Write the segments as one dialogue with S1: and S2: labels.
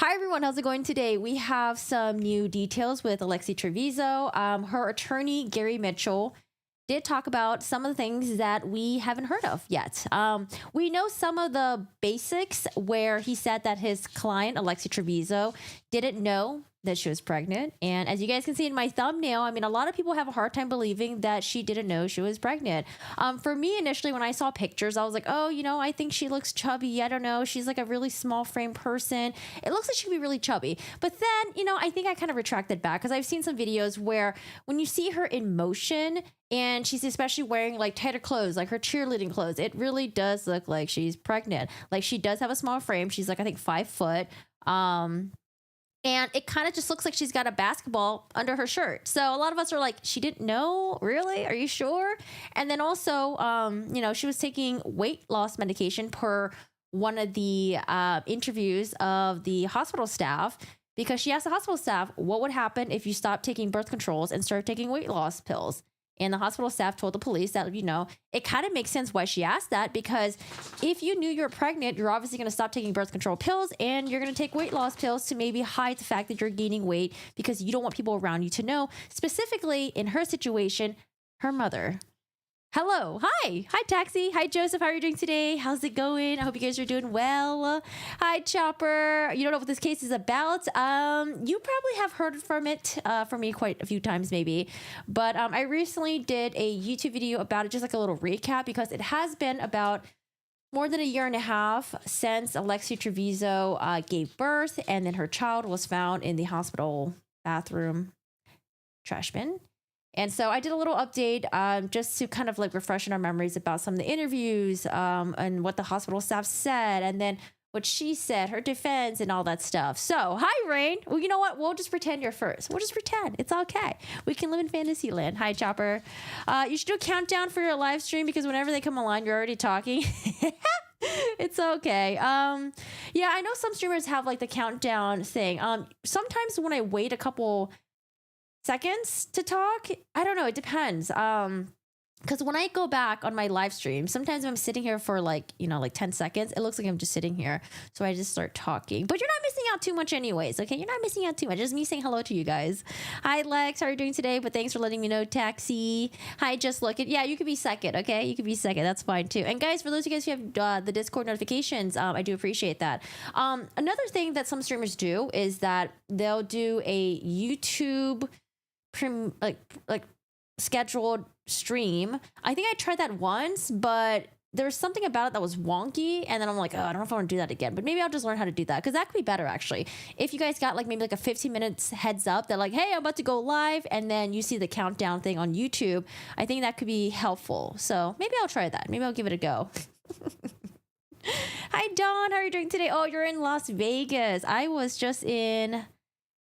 S1: Hi everyone, how's it going today? We have some new details with Alexee Trevizo. Her attorney, Gary Mitchell, did talk about some of the things that we haven't heard of yet. We know some of the basics where he said that his client, Alexee Trevizo, didn't know that she was pregnant. And as you guys can see in my thumbnail, I mean, a lot of people have a hard time believing that she didn't know she was pregnant. For me, initially, when I saw pictures, I was like, oh, I think she looks chubby. I don't know. She's like a really small frame person. It looks like she could be really chubby. But then, I think I kind of retracted back because I've seen some videos where when you see her in motion and she's especially wearing like tighter clothes, like her cheerleading clothes, it really does look like she's pregnant. Like she does have a small frame. She's like, I think 5 foot. And it kind of just looks like she's got a basketball under her shirt. So a lot of us are like, she didn't know? Really? Are you sure? And then also, she was taking weight loss medication per one of the interviews of the hospital staff, because she asked the hospital staff, what would happen if you stopped taking birth controls and started taking weight loss pills? And the hospital staff told the police that, it kind of makes sense why she asked that, because if you knew you were pregnant, you're obviously going to stop taking birth control pills and you're going to take weight loss pills to maybe hide the fact that you're gaining weight because you don't want people around you to know. Specifically, in her situation, her mother. Hello. Hi. Hi, Taxi. Hi, Joseph. How are you doing today? How's it going? I hope you guys are doing well. Hi, Chopper. You don't know what this case is about. You probably have heard from it from me quite a few times, maybe. But I recently did a YouTube video about it, just like a little recap, because it has been about more than a year and a half since Alexee Trevizo gave birth, and then her child was found in the hospital bathroom trash bin. And so I did a little update just to kind of like refresh our memories about some of the interviews and what the hospital staff said, and then what she said, her defense and all that stuff. So, hi, Rain. Well, you know what? We'll just pretend you're first. We'll just pretend. It's okay. We can live in fantasy land. Hi, Chopper. You should do a countdown for your live stream, because whenever they come online, you're already talking. It's okay. Yeah, I know some streamers have like the countdown thing. Sometimes when I wait a couple seconds to talk, I don't know, it depends. Because when I go back on my live stream, sometimes I'm sitting here for like 10 seconds, it looks like I'm just sitting here, so I just start talking. But you're not missing out too much anyways, okay? You're not missing out too much. Just me saying hello to you guys. Hi, Lex. How are you doing today? But thanks for letting me know, Taxi. Hi, Just Look It. Yeah, you could be second, okay? You could be second. That's fine too. And guys, for those of you guys who have the Discord notifications, I do appreciate that. Another thing that some streamers do is that they'll do a YouTube like scheduled stream. I think I tried that once, but there's something about it that was wonky, and then I'm like, oh, I don't know if I want to do that again. But maybe I'll just learn how to do that, because that could be better actually. If you guys got like maybe like a 15 minutes heads up that like, hey, I'm about to go live, and then you see the countdown thing on YouTube, I think that could be helpful. So maybe I'll try that. Maybe I'll give it a go. Hi, Dawn. How are you doing today? Oh, you're in Las Vegas. I was just in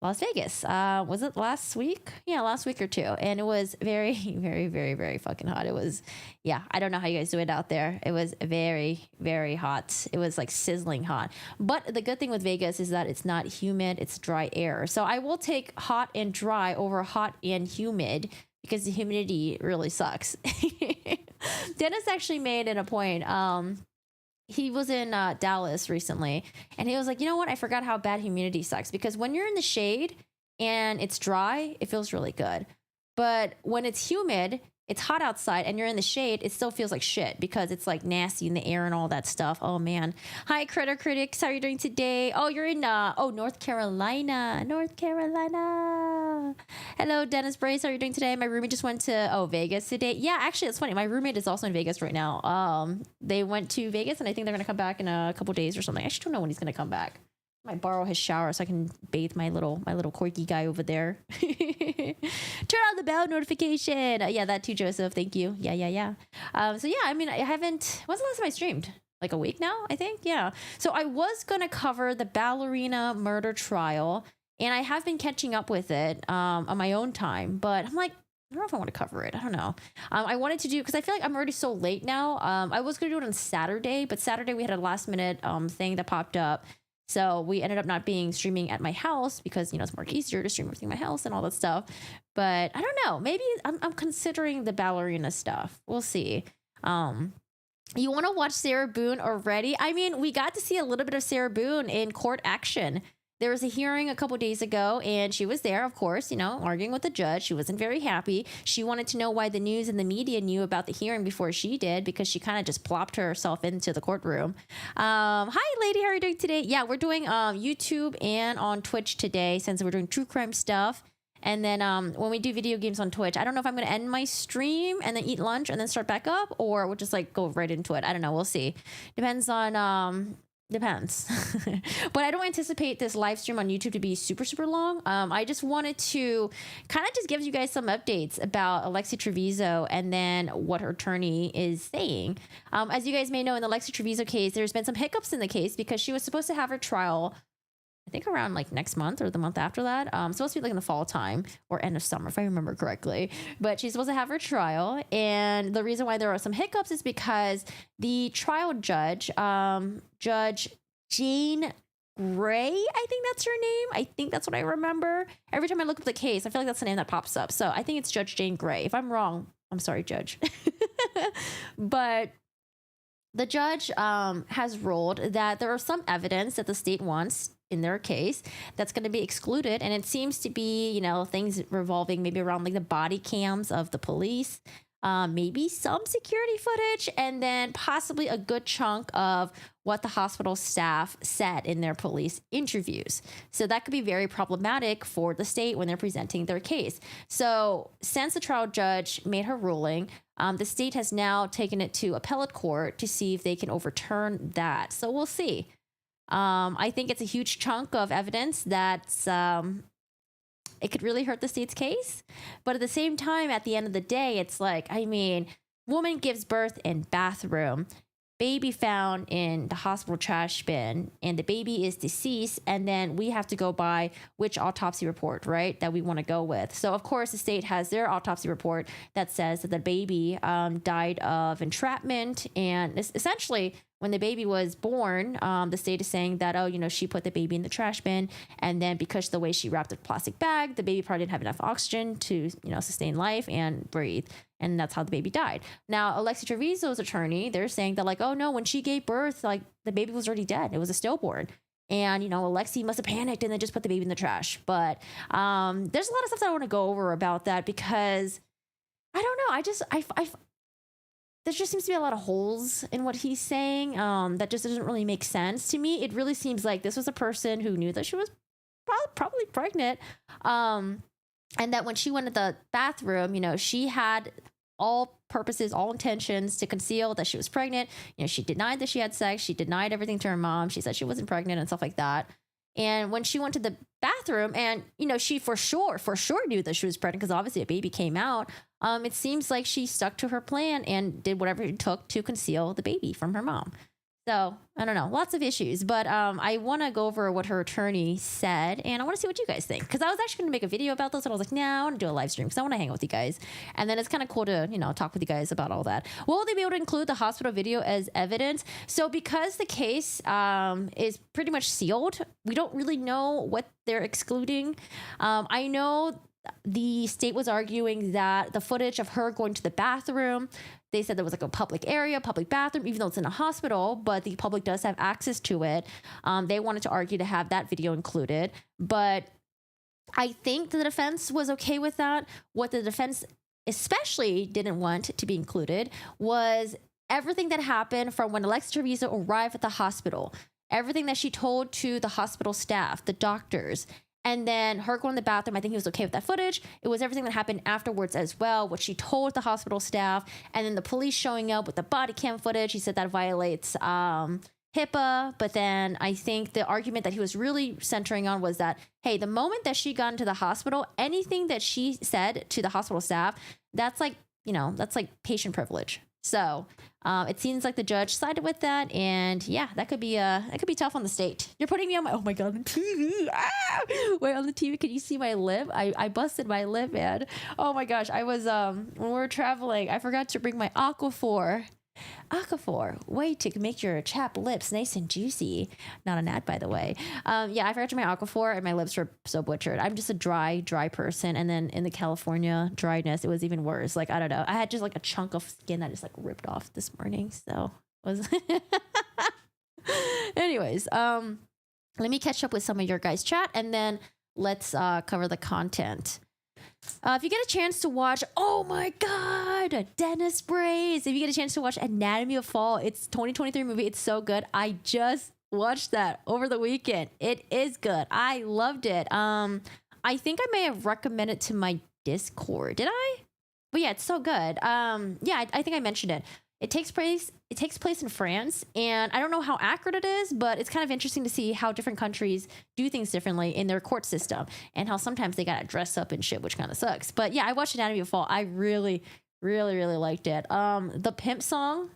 S1: Las Vegas. Was it last week? Yeah, last week or two. And it was very, very, very, very fucking hot. It was, yeah, I don't know how you guys do it out there. It was very, very hot. It was like sizzling hot. But the good thing with Vegas is that it's not humid, it's dry air. So I will take hot and dry over hot and humid, because the humidity really sucks. Dennis actually made it a point. He was in Dallas recently, and he was like, you know what? I forgot how bad humidity sucks, because when you're in the shade and it's dry, it feels really good. But when it's humid, it's hot outside, and you're in the shade, it still feels like shit, because it's like nasty in the air and all that stuff. Oh man. Hi, Critter Critics. How are you doing today? Oh, you're in North Carolina. North Carolina. Hello, Dennis Brace. How are you doing today? My roommate just went to Vegas today. Yeah, actually, it's funny. My roommate is also in Vegas right now. They went to Vegas, and I think they're gonna come back in a couple days or something. I just don't know when he's gonna come back. I might borrow his shower so I can bathe my little corgi guy over there. Turn on the bell notification. Yeah, that too, Joseph. Thank you. Yeah. So yeah, I mean, I haven't. When's the last time I streamed? Like a week now, I think. Yeah. So I was gonna cover the ballerina murder trial, and I have been catching up with it on my own time. But I'm like, I don't know if I want to cover it. I don't know. I wanted to do, because I feel like I'm already so late now. I was gonna do it on Saturday, but Saturday we had a last minute thing that popped up. So we ended up not being streaming at my house, because, it's more easier to stream everything at my house and all that stuff. But I don't know. Maybe I'm considering the ballerina stuff. We'll see. You want to watch Sarah Boone already? I mean, we got to see a little bit of Sarah Boone in court action. there was a hearing a couple days ago, and she was there, of course, arguing with the judge. She wasn't very happy. She wanted to know why the news and the media knew about the hearing before she did, because she kind of just plopped herself into the courtroom. Hi, lady. How are you doing today? Yeah, we're doing YouTube and on Twitch today, since we're doing true crime stuff. And then when we do video games on Twitch, I don't know if I'm going to end my stream and then eat lunch and then start back up, or we'll just like go right into it. I don't know. We'll see. Depends. But I don't anticipate this live stream on YouTube to be super, super long. I just wanted to kind of just give you guys some updates about Alexee Trevizo and then what her attorney is saying. As you guys may know, in the Alexee Trevizo case, there's been some hiccups in the case because she was supposed to have her trial, I think around like next month or the month after that. Supposed to be like in the fall time or end of summer, if I remember correctly. But she's supposed to have her trial. And the reason why there are some hiccups is because the trial judge, Judge Jane Gray, I think that's her name. I think that's what I remember. Every time I look up the case, I feel like that's the name that pops up. So I think it's Judge Jane Gray. If I'm wrong, I'm sorry, Judge. But the judge has ruled that there are some evidence that the state wants in their case that's going to be excluded, and it seems to be things revolving maybe around like the body cams of the police, maybe some security footage, and then possibly a good chunk of what the hospital staff said in their police interviews. So that could be very problematic for the state when they're presenting their case. So since the trial judge made her ruling, the state has now taken it to appellate court to see if they can overturn that. So we'll see. I think it's a huge chunk of evidence that's it could really hurt the state's case. But at the same time, at the end of the day, it's like, woman gives birth in bathroom, baby found in the hospital trash bin, and the baby is deceased, and then we have to go by which autopsy report, right, that we want to go with. So of course the state has their autopsy report that says that the baby died of entrapment, and essentially when the baby was born, the state is saying that, she put the baby in the trash bin, and then because the way she wrapped the plastic bag, the baby probably didn't have enough oxygen to, sustain life and breathe. And that's how the baby died. Now, Alexee Trevizo's attorney, they're saying that like, oh no, when she gave birth, like the baby was already dead. It was a stillborn. And, Alexee must have panicked and then just put the baby in the trash. But there's a lot of stuff that I want to go over about that, because I don't know. There just seems to be a lot of holes in what he's saying that just doesn't really make sense to me. It really seems like this was a person who knew that she was probably pregnant. And that when she went to the bathroom, she had all purposes, all intentions to conceal that she was pregnant. She denied that she had sex. She denied everything to her mom. She said she wasn't pregnant and stuff like that. And when she went to the bathroom and, she for sure knew that she was pregnant, because obviously a baby came out. It seems like she stuck to her plan and did whatever it took to conceal the baby from her mom. So I don't know, lots of issues, but I want to go over what her attorney said, and I want to see what you guys think, because I was actually going to make a video about this, and I was like, nah, I want to do a live stream because I want to hang out with you guys, and then it's kind of cool to talk with you guys about all that. Will they be able to include the hospital video as evidence? So because the case is pretty much sealed, we don't really know what they're excluding. I know the state was arguing that the footage of her going to the bathroom, they said there was like a public area, public bathroom, even though it's in a hospital, but the public does have access to it. They wanted to argue to have that video included, but I think the defense was okay with that. What the defense especially didn't want to be included was everything that happened from when Alexee Trevizo arrived at the hospital, everything that she told to the hospital staff, the doctors, and then her going to the bathroom. I think he was okay with that footage. It was everything that happened afterwards as well, what she told the hospital staff, and then the police showing up with the body cam footage. He said that violates HIPAA, but then I think the argument that he was really centering on was that, hey, the moment that she got into the hospital, anything that she said to the hospital staff, that's like patient privilege. So it seems like the judge sided with that, and yeah, that could be tough on the state. You're putting me on my, oh my god, on the TV. Wait, on the TV, can you see my lip? I busted my lip, man. Oh my gosh, I was when we were traveling, I forgot to bring my Aquaphor, way to make your chapped lips nice and juicy. Not an ad, by the way. Yeah, I forgot to my Aquaphor and my lips were so butchered. I'm just a dry person. And then in the California dryness, it was even worse. Like, I don't know. I had just like a chunk of skin that just like ripped off this morning. So it was anyways, let me catch up with some of your guys' chat, and then let's cover the content. If you get a chance to watch, oh my God, Dennis Brace. If you get a chance to watch Anatomy of Fall, it's 2023 movie. It's so good. I just watched that over the weekend. It is good. I loved it. I think I may have recommended to my Discord. Did I? But yeah, it's so good. Yeah, I think I mentioned it. It takes place in France, and I don't know how accurate it is, but it's kind of interesting to see how different countries do things differently in their court system, and how sometimes they gotta dress up and shit, which kind of sucks. But yeah, I watched Anatomy of Fall. I really, really, really liked it. The Pimp song,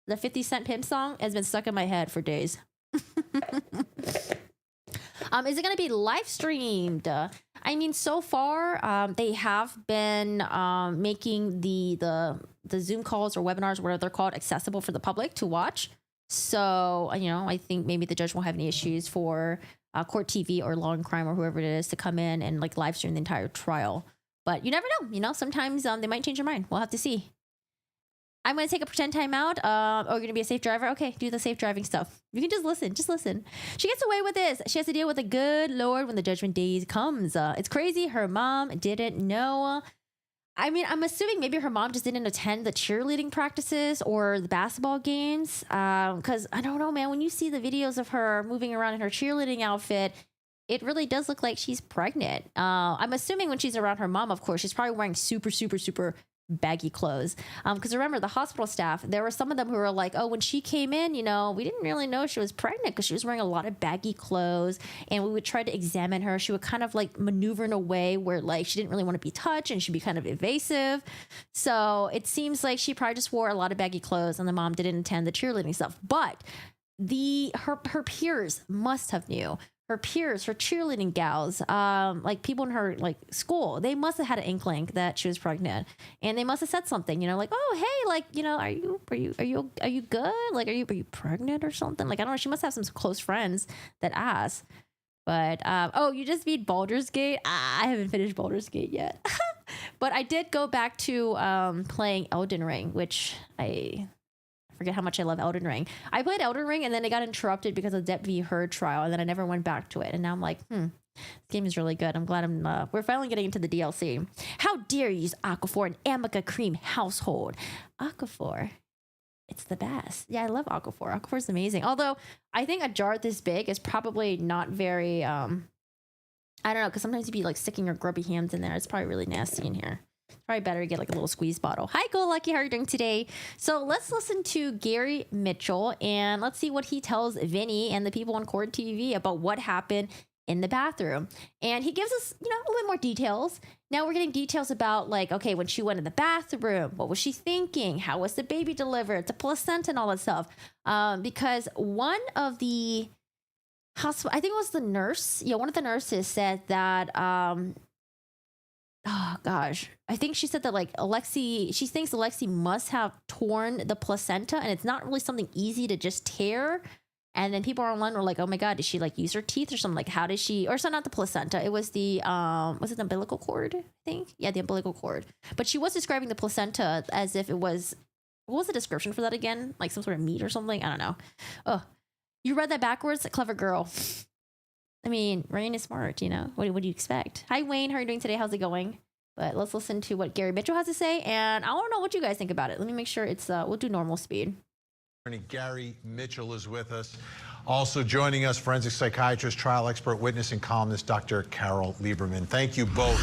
S1: the 50 Cent Pimp song, has been stuck in my head for days. Is it going to be live streamed? I mean, so far, they have been making the Zoom calls or webinars, whatever they're called, accessible for the public to watch. So, you know, I think maybe the judge won't have any issues for Court TV or Law and Crime or whoever it is to come in and like live stream the entire trial. But you never know. You know, sometimes they might change their mind. We'll have to see. I'm going to take a pretend time out. Oh, you're going to be a safe driver? Okay, do the safe driving stuff. You can just listen. Just listen. She gets away with this. She has to deal with the good Lord when the judgment day comes. It's crazy. Her mom didn't know. I mean, I'm assuming maybe her mom just didn't attend the cheerleading practices or the basketball games. Because I don't know, man. When you see the videos of her moving around in her cheerleading outfit, it really does look like she's pregnant. I'm assuming when she's around her mom, of course, she's probably wearing super, super, super baggy clothes. Because remember, the hospital staff, there were some of them who were like, oh, when she came in, you know, we didn't really know she was pregnant because she was wearing a lot of baggy clothes, and we would try to examine her. She would kind of like maneuver in a way where like she didn't really want to be touched, and she'd be kind of evasive. So it seems like she probably just wore a lot of baggy clothes, and the mom didn't attend the cheerleading stuff. But her peers must have knew. Her peers, her cheerleading gals, like people in her like school, they must have had an inkling that she was pregnant, and they must have said something, you know, like, oh, hey, like, you know, are you good? Like, are you pregnant or something? Like, I don't know. She must have some close friends that ask. But oh, you just beat Baldur's Gate? I haven't finished Baldur's Gate yet, but I did go back to playing Elden Ring, which I forget how much I love Elden Ring. I played Elden Ring, and then it got interrupted because of Depp v. Heard trial, and then I never went back to it. And now I'm like, this game is really good. I'm glad we're finally getting into the DLC. How dare you use Aquaphor and Amica Cream household? Aquaphor, it's the best. Yeah, I love Aquaphor. Aquaphor is amazing. Although I think a jar this big is probably not very, I don't know, because sometimes you'd be like sticking your grubby hands in there. It's probably really nasty in here. Probably better to get like a little squeeze bottle. Hi, Go Lucky. How are you doing today? So let's listen to Gary Mitchell, and let's see what he tells Vinny and the people on Court TV about what happened in the bathroom. And he gives us, you know, a little bit more details. Now we're getting details about like, okay, when she went in the bathroom, what was she thinking? How was the baby delivered? The placenta and all that stuff. Because one of the hospital, I think it was the nurse. Yeah, one of the nurses said that, oh gosh, I think she said that like she thinks Alexee must have torn the placenta, and it's not really something easy to just tear. And then people online were like, oh my God, did she like use her teeth or something? Like, how did she, or so not the placenta, it was the, was it the umbilical cord? I think. Yeah, the umbilical cord. But she was describing the placenta as if it was, what was the description for that again? Like some sort of meat or something? I don't know. Oh, you read that backwards? Clever girl. I mean, Rain is smart, you know? What do you expect? Hi, Wayne. How are you doing today? How's it going? But let's listen to what Gary Mitchell has to say. And I want to know what you guys think about it. Let me make sure it's, we'll do normal speed.
S2: Attorney Gary Mitchell is with us. Also joining us, forensic psychiatrist, trial expert, witness, and columnist, Dr. Carol Lieberman. Thank you both.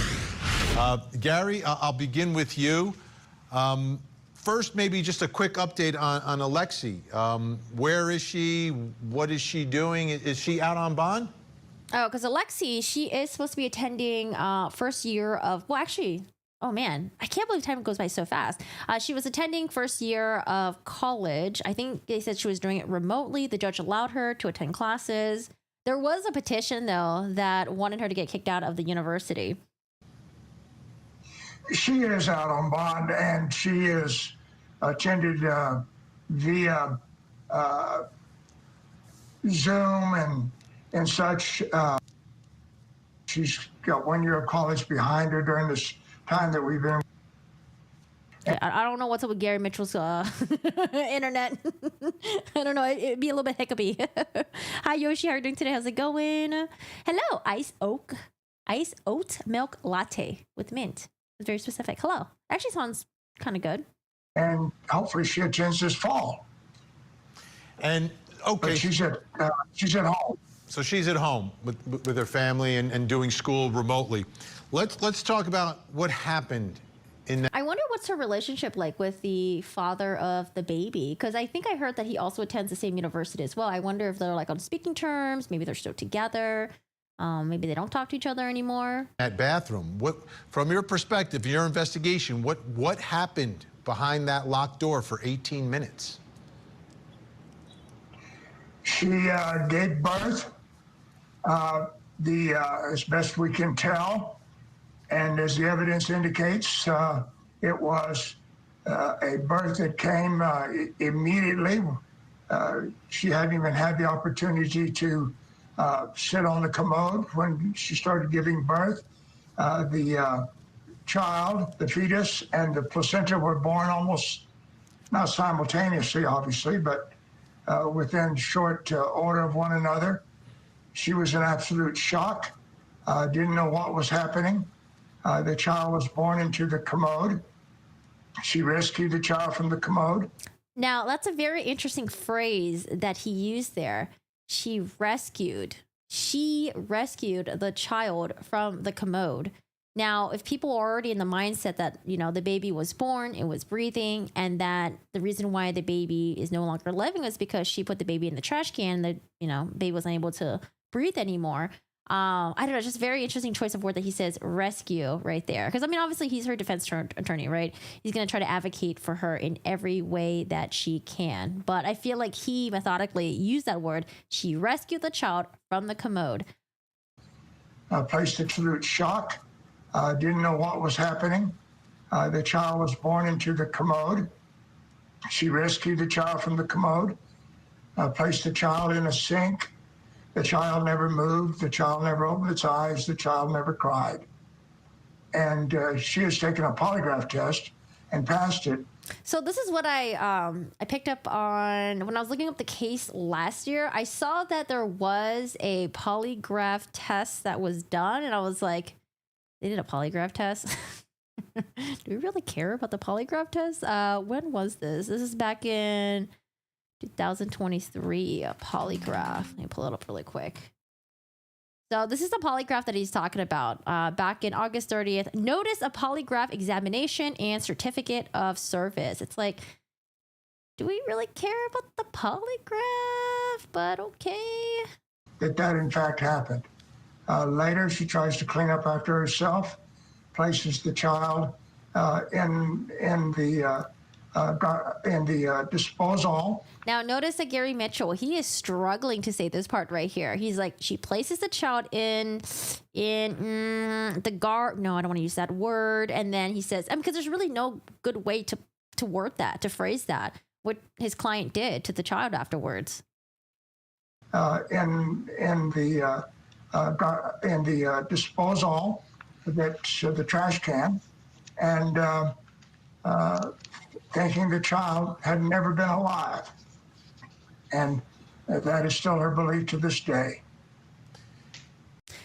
S2: Gary, I'll begin with you. First, maybe just a quick update on Alexee. Where is she? What is she doing? Is she out on bond?
S1: Oh, because Alexee, she is supposed to be attending first year of, well, actually, oh man, I can't believe time goes by so fast. She was attending first year of college. I think they said she was doing it remotely. The judge allowed her to attend classes. There was a petition, though, that wanted her to get kicked out of the university.
S3: She is out on bond, and she is attended via Zoom and such. She's got 1 year of college behind her during this time that we've been.
S1: Okay, I don't know what's up with Gary Mitchell's internet. I don't know. It'd be a little bit hiccupy. Hi, Yoshi. How are you doing today? How's it going? Hello, ice oat milk latte with mint. It's very specific. Hello. Actually sounds kind of good.
S3: And hopefully she attends this fall.
S2: And okay,
S3: But she's at home.
S2: so she's at home with her family and doing school remotely. Let's talk about what happened in that.
S1: I wonder what's her relationship like with the father of the baby, because I think I heard that he also attends the same university as well. I wonder if they're like on speaking terms. Maybe they're still together. Maybe they don't talk to each other anymore.
S2: That bathroom. What, from your perspective, your investigation, what happened behind that locked door for 18 minutes?
S3: She gave birth, as best we can tell, and as the evidence indicates, it was a birth that came immediately. She hadn't even had the opportunity to sit on the commode when she started giving birth. The child, the fetus, and the placenta were born almost, not simultaneously, obviously, but within short order of one another. She was in absolute shock, didn't know what was happening. The child was born into the commode. She rescued the child from the commode.
S1: Now, that's a very interesting phrase that he used there. She rescued the child from the commode. Now, if people are already in the mindset that, you know, the baby was born, it was breathing, and that the reason why the baby is no longer living is because she put the baby in the trash can, the, you know, baby wasn't able to breathe anymore. I don't know, just very interesting choice of word that he says rescue right there. Because, I mean, obviously he's her defense attorney, right? He's going to try to advocate for her in every way that she can. But I feel like he methodically used that word. She rescued the child from the commode.
S3: Placed absolute shock, didn't know what was happening. The child was born into the commode. She rescued the child from the commode, placed the child in a sink. The child never moved. The child never opened its eyes. The child never cried. And she has taken a polygraph test and passed it.
S1: So this is what I picked up on when I was looking up the case last year. I saw that there was a polygraph test that was done, and I was like, they did a polygraph test? Do we really care about the polygraph test? When was this? This is back in 2023, a polygraph. Let me pull it up really quick. So this is the polygraph that he's talking about. Back in August 30th, notice a polygraph examination and certificate of service. It's like, do we really care about the polygraph? But okay.
S3: That in fact happened. Later, she tries to clean up after herself, places the child in the disposal.
S1: Now, notice that Gary Mitchell, he is struggling to say this part right here. He's like, she places the child in the guard. No, I don't want to use that word. And then he says, because there's really no good way to word that, to phrase that, what his client did to the child afterwards.
S3: In the disposal, the trash can, and thinking the child had never been alive. And that is still her belief to this day.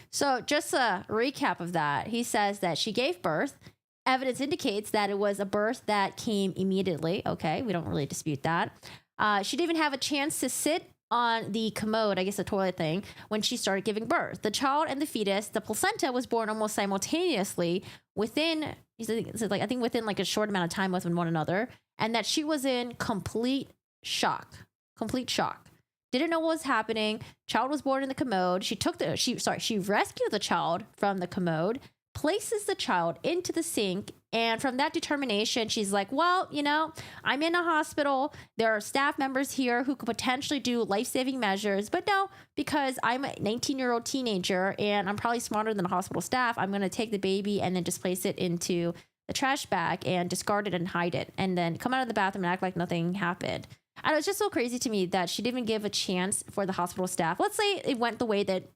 S1: So just a recap of that, he says that she gave birth. Evidence indicates that it was a birth that came immediately. Okay, we don't really dispute that. She didn't even have a chance to sit on the commode, I guess the toilet thing, when she started giving birth. The child and the fetus, the placenta, was born almost simultaneously within, I think within like a short amount of time with one another, and that she was in complete shock. Didn't know what was happening. Child was born in the commode. She rescued the child from the commode, places the child into the sink, and from that determination, she's like, well, you know, I'm in a hospital. There are staff members here who could potentially do life-saving measures, but no, because I'm a 19-year-old teenager and I'm probably smarter than the hospital staff, I'm going to take the baby and then just place it into the trash bag and discard it and hide it, and then come out of the bathroom and act like nothing happened. And it was just so crazy to me that she didn't even give a chance for the hospital staff. Let's say it went the way that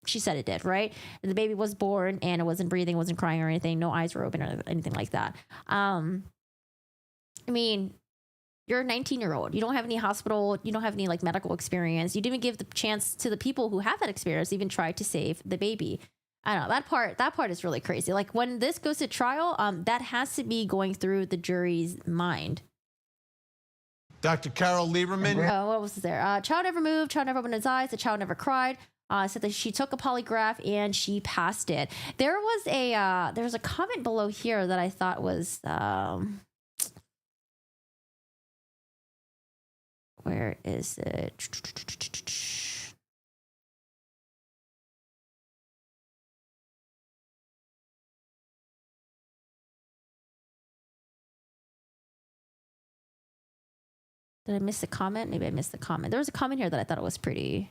S1: she said it did, right? And the baby was born and it wasn't breathing, wasn't crying or anything. No eyes were open or anything like that. I mean, you're a 19-year-old. You don't have any hospital. You don't have any like medical experience. You didn't even give the chance to the people who have that experience to even try to save the baby. I don't know. That part is really crazy. Like when this goes to trial, that has to be going through the jury's mind.
S2: Dr. Carol Lieberman.
S1: What was there? Child never moved. Child never opened his eyes. The child never cried. Said that she took a polygraph and she passed it. There was a comment below here that I thought was where is it? Did I miss the comment? Maybe I missed the comment. There was a comment here that I thought it was pretty.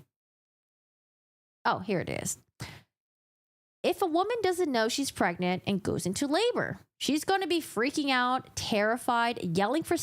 S1: Oh, here it is. If a woman doesn't know she's pregnant and goes into labor, she's going to be freaking out, terrified, yelling for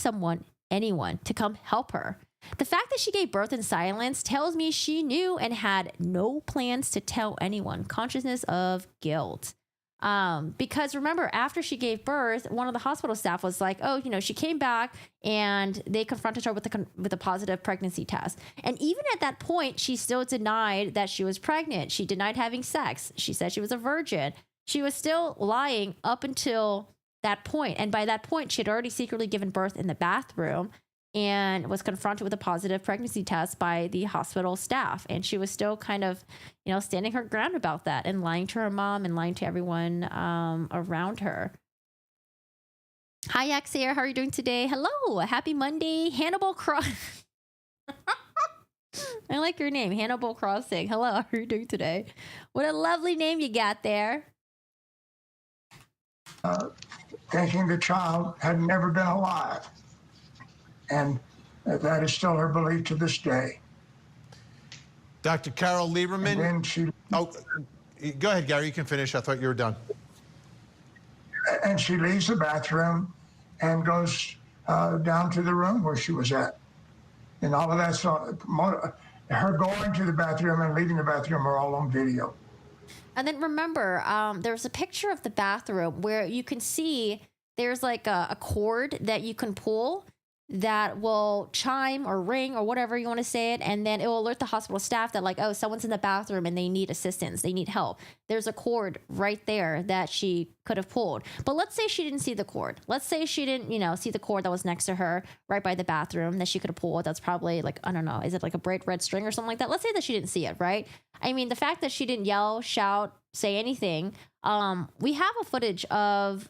S1: anyone to come help her. The fact that she gave birth in silence tells me she knew and had no plans to tell anyone. Consciousness of guilt. Because remember, after she gave birth, one of the hospital staff was like, oh, she came back and they confronted her with a positive pregnancy test. And even at that point, she still denied that she was pregnant. She denied having sex. She said she was a virgin. She was still lying up until that point. And by that point, she had already secretly given birth in the bathroom and was confronted with a positive pregnancy test by the hospital staff. And she was still kind of, standing her ground about that and lying to her mom and lying to everyone around her. Hi, Axia. How are you doing today? Hello. Happy Monday. Hannibal Cross. I like your name, Hannibal Crossing. Hello. How are you doing today? What a lovely name you got there.
S3: Thinking the child had never been alive. And that is still her belief to this day.
S2: Dr. Carol Lieberman.
S3: And then
S2: go ahead, Gary. You can finish. I thought you were done.
S3: And she leaves the bathroom and goes down to the room where she was at. And all of that's her going to the bathroom and leaving the bathroom are all on video.
S1: And then remember, there's a picture of the bathroom where you can see there's like a cord that you can pull that will chime or ring or whatever you want to say it. And then it will alert the hospital staff that like, oh, someone's in the bathroom and they need assistance. They need help. There's a cord right there that she could have pulled. But let's say she didn't see the cord. Let's say she didn't, see the cord that was next to her right by the bathroom that she could have pulled. That's probably like, I don't know. Is it like a bright red string or something like that? Let's say that she didn't see it, right? I mean, the fact that she didn't yell, shout, say anything. We have a footage of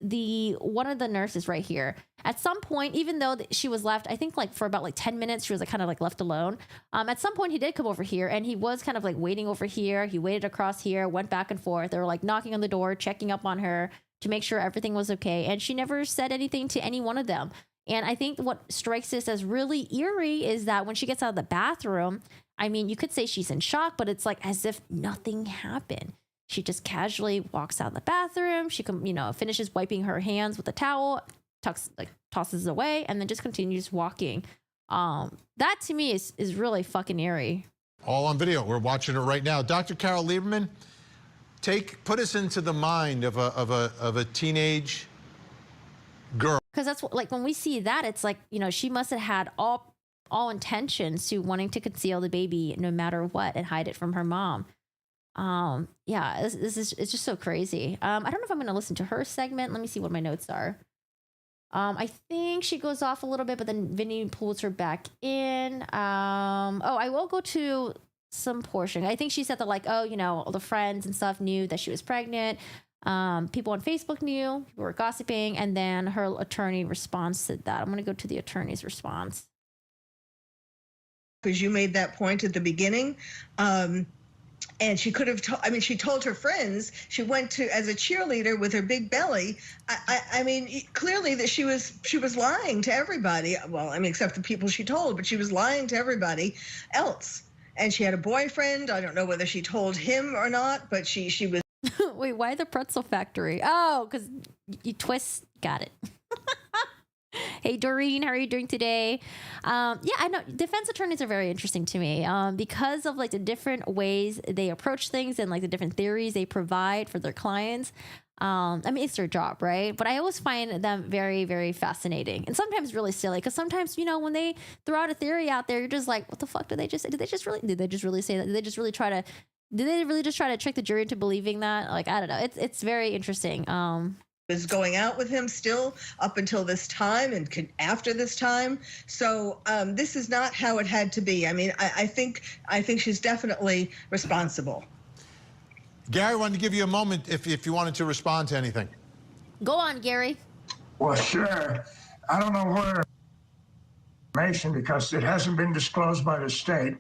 S1: one of the nurses right here. At some point, even though she was left, I think like for about like 10 minutes, she was like kind of like left alone. At some point he did come over here and he was kind of like waiting over here. He waited across here, went back and forth. They were like knocking on the door, checking up on her to make sure everything was okay. And she never said anything to any one of them. And I think what strikes us as really eerie is that when she gets out of the bathroom, I mean, you could say she's in shock, but it's like as if nothing happened. She just casually walks out of the bathroom. She finishes wiping her hands with a towel, tosses it away, and then just continues walking. That to me is really fucking eerie.
S2: All on video. We're watching it right now. Dr. Carol Lieberman, put us into the mind of a teenage girl.
S1: Because that's what, like when we see that, it's like, she must have had all intentions to wanting to conceal the baby no matter what and hide it from her mom. It's just so crazy. I don't know if I'm going to listen to her segment. Let me see what my notes are. I think she goes off a little bit, but then Vinny pulls her back in. I will go to some portion. I think she said that like, all the friends and stuff knew that she was pregnant. People on Facebook knew, people were gossiping, and then her attorney responds to that. I'm going to go to the attorney's response.
S4: Because you made that point at the beginning. And she could have she told her friends she went to as a cheerleader with her big belly. I mean, clearly that she was lying to everybody. Well, I mean, except the people she told, but she was lying to everybody else. And she had a boyfriend. I don't know whether she told him or not, but she was.
S1: Wait, why the pretzel factory? Oh, because you twist. Got it. Hey, Doreen, how are you doing today? I know defense attorneys are very interesting to me because of like the different ways they approach things and like the different theories they provide for their clients. I mean, it's their job, right? But I always find them very, very fascinating and sometimes really silly. Because sometimes, you know, when they throw out a theory out there, you're just like, what the fuck did they just say? Did they just really say that? Did they really just try to trick the jury into believing that? Like, I don't know. It's very interesting.
S4: Was going out with him still up until this time and after this time. So this is not how it had to be. I mean, I think she's definitely responsible.
S2: Gary, wanted to give you a moment if you wanted to respond to anything.
S1: Go on, Gary.
S3: Well, sure. I don't know where information because it hasn't been disclosed by the state.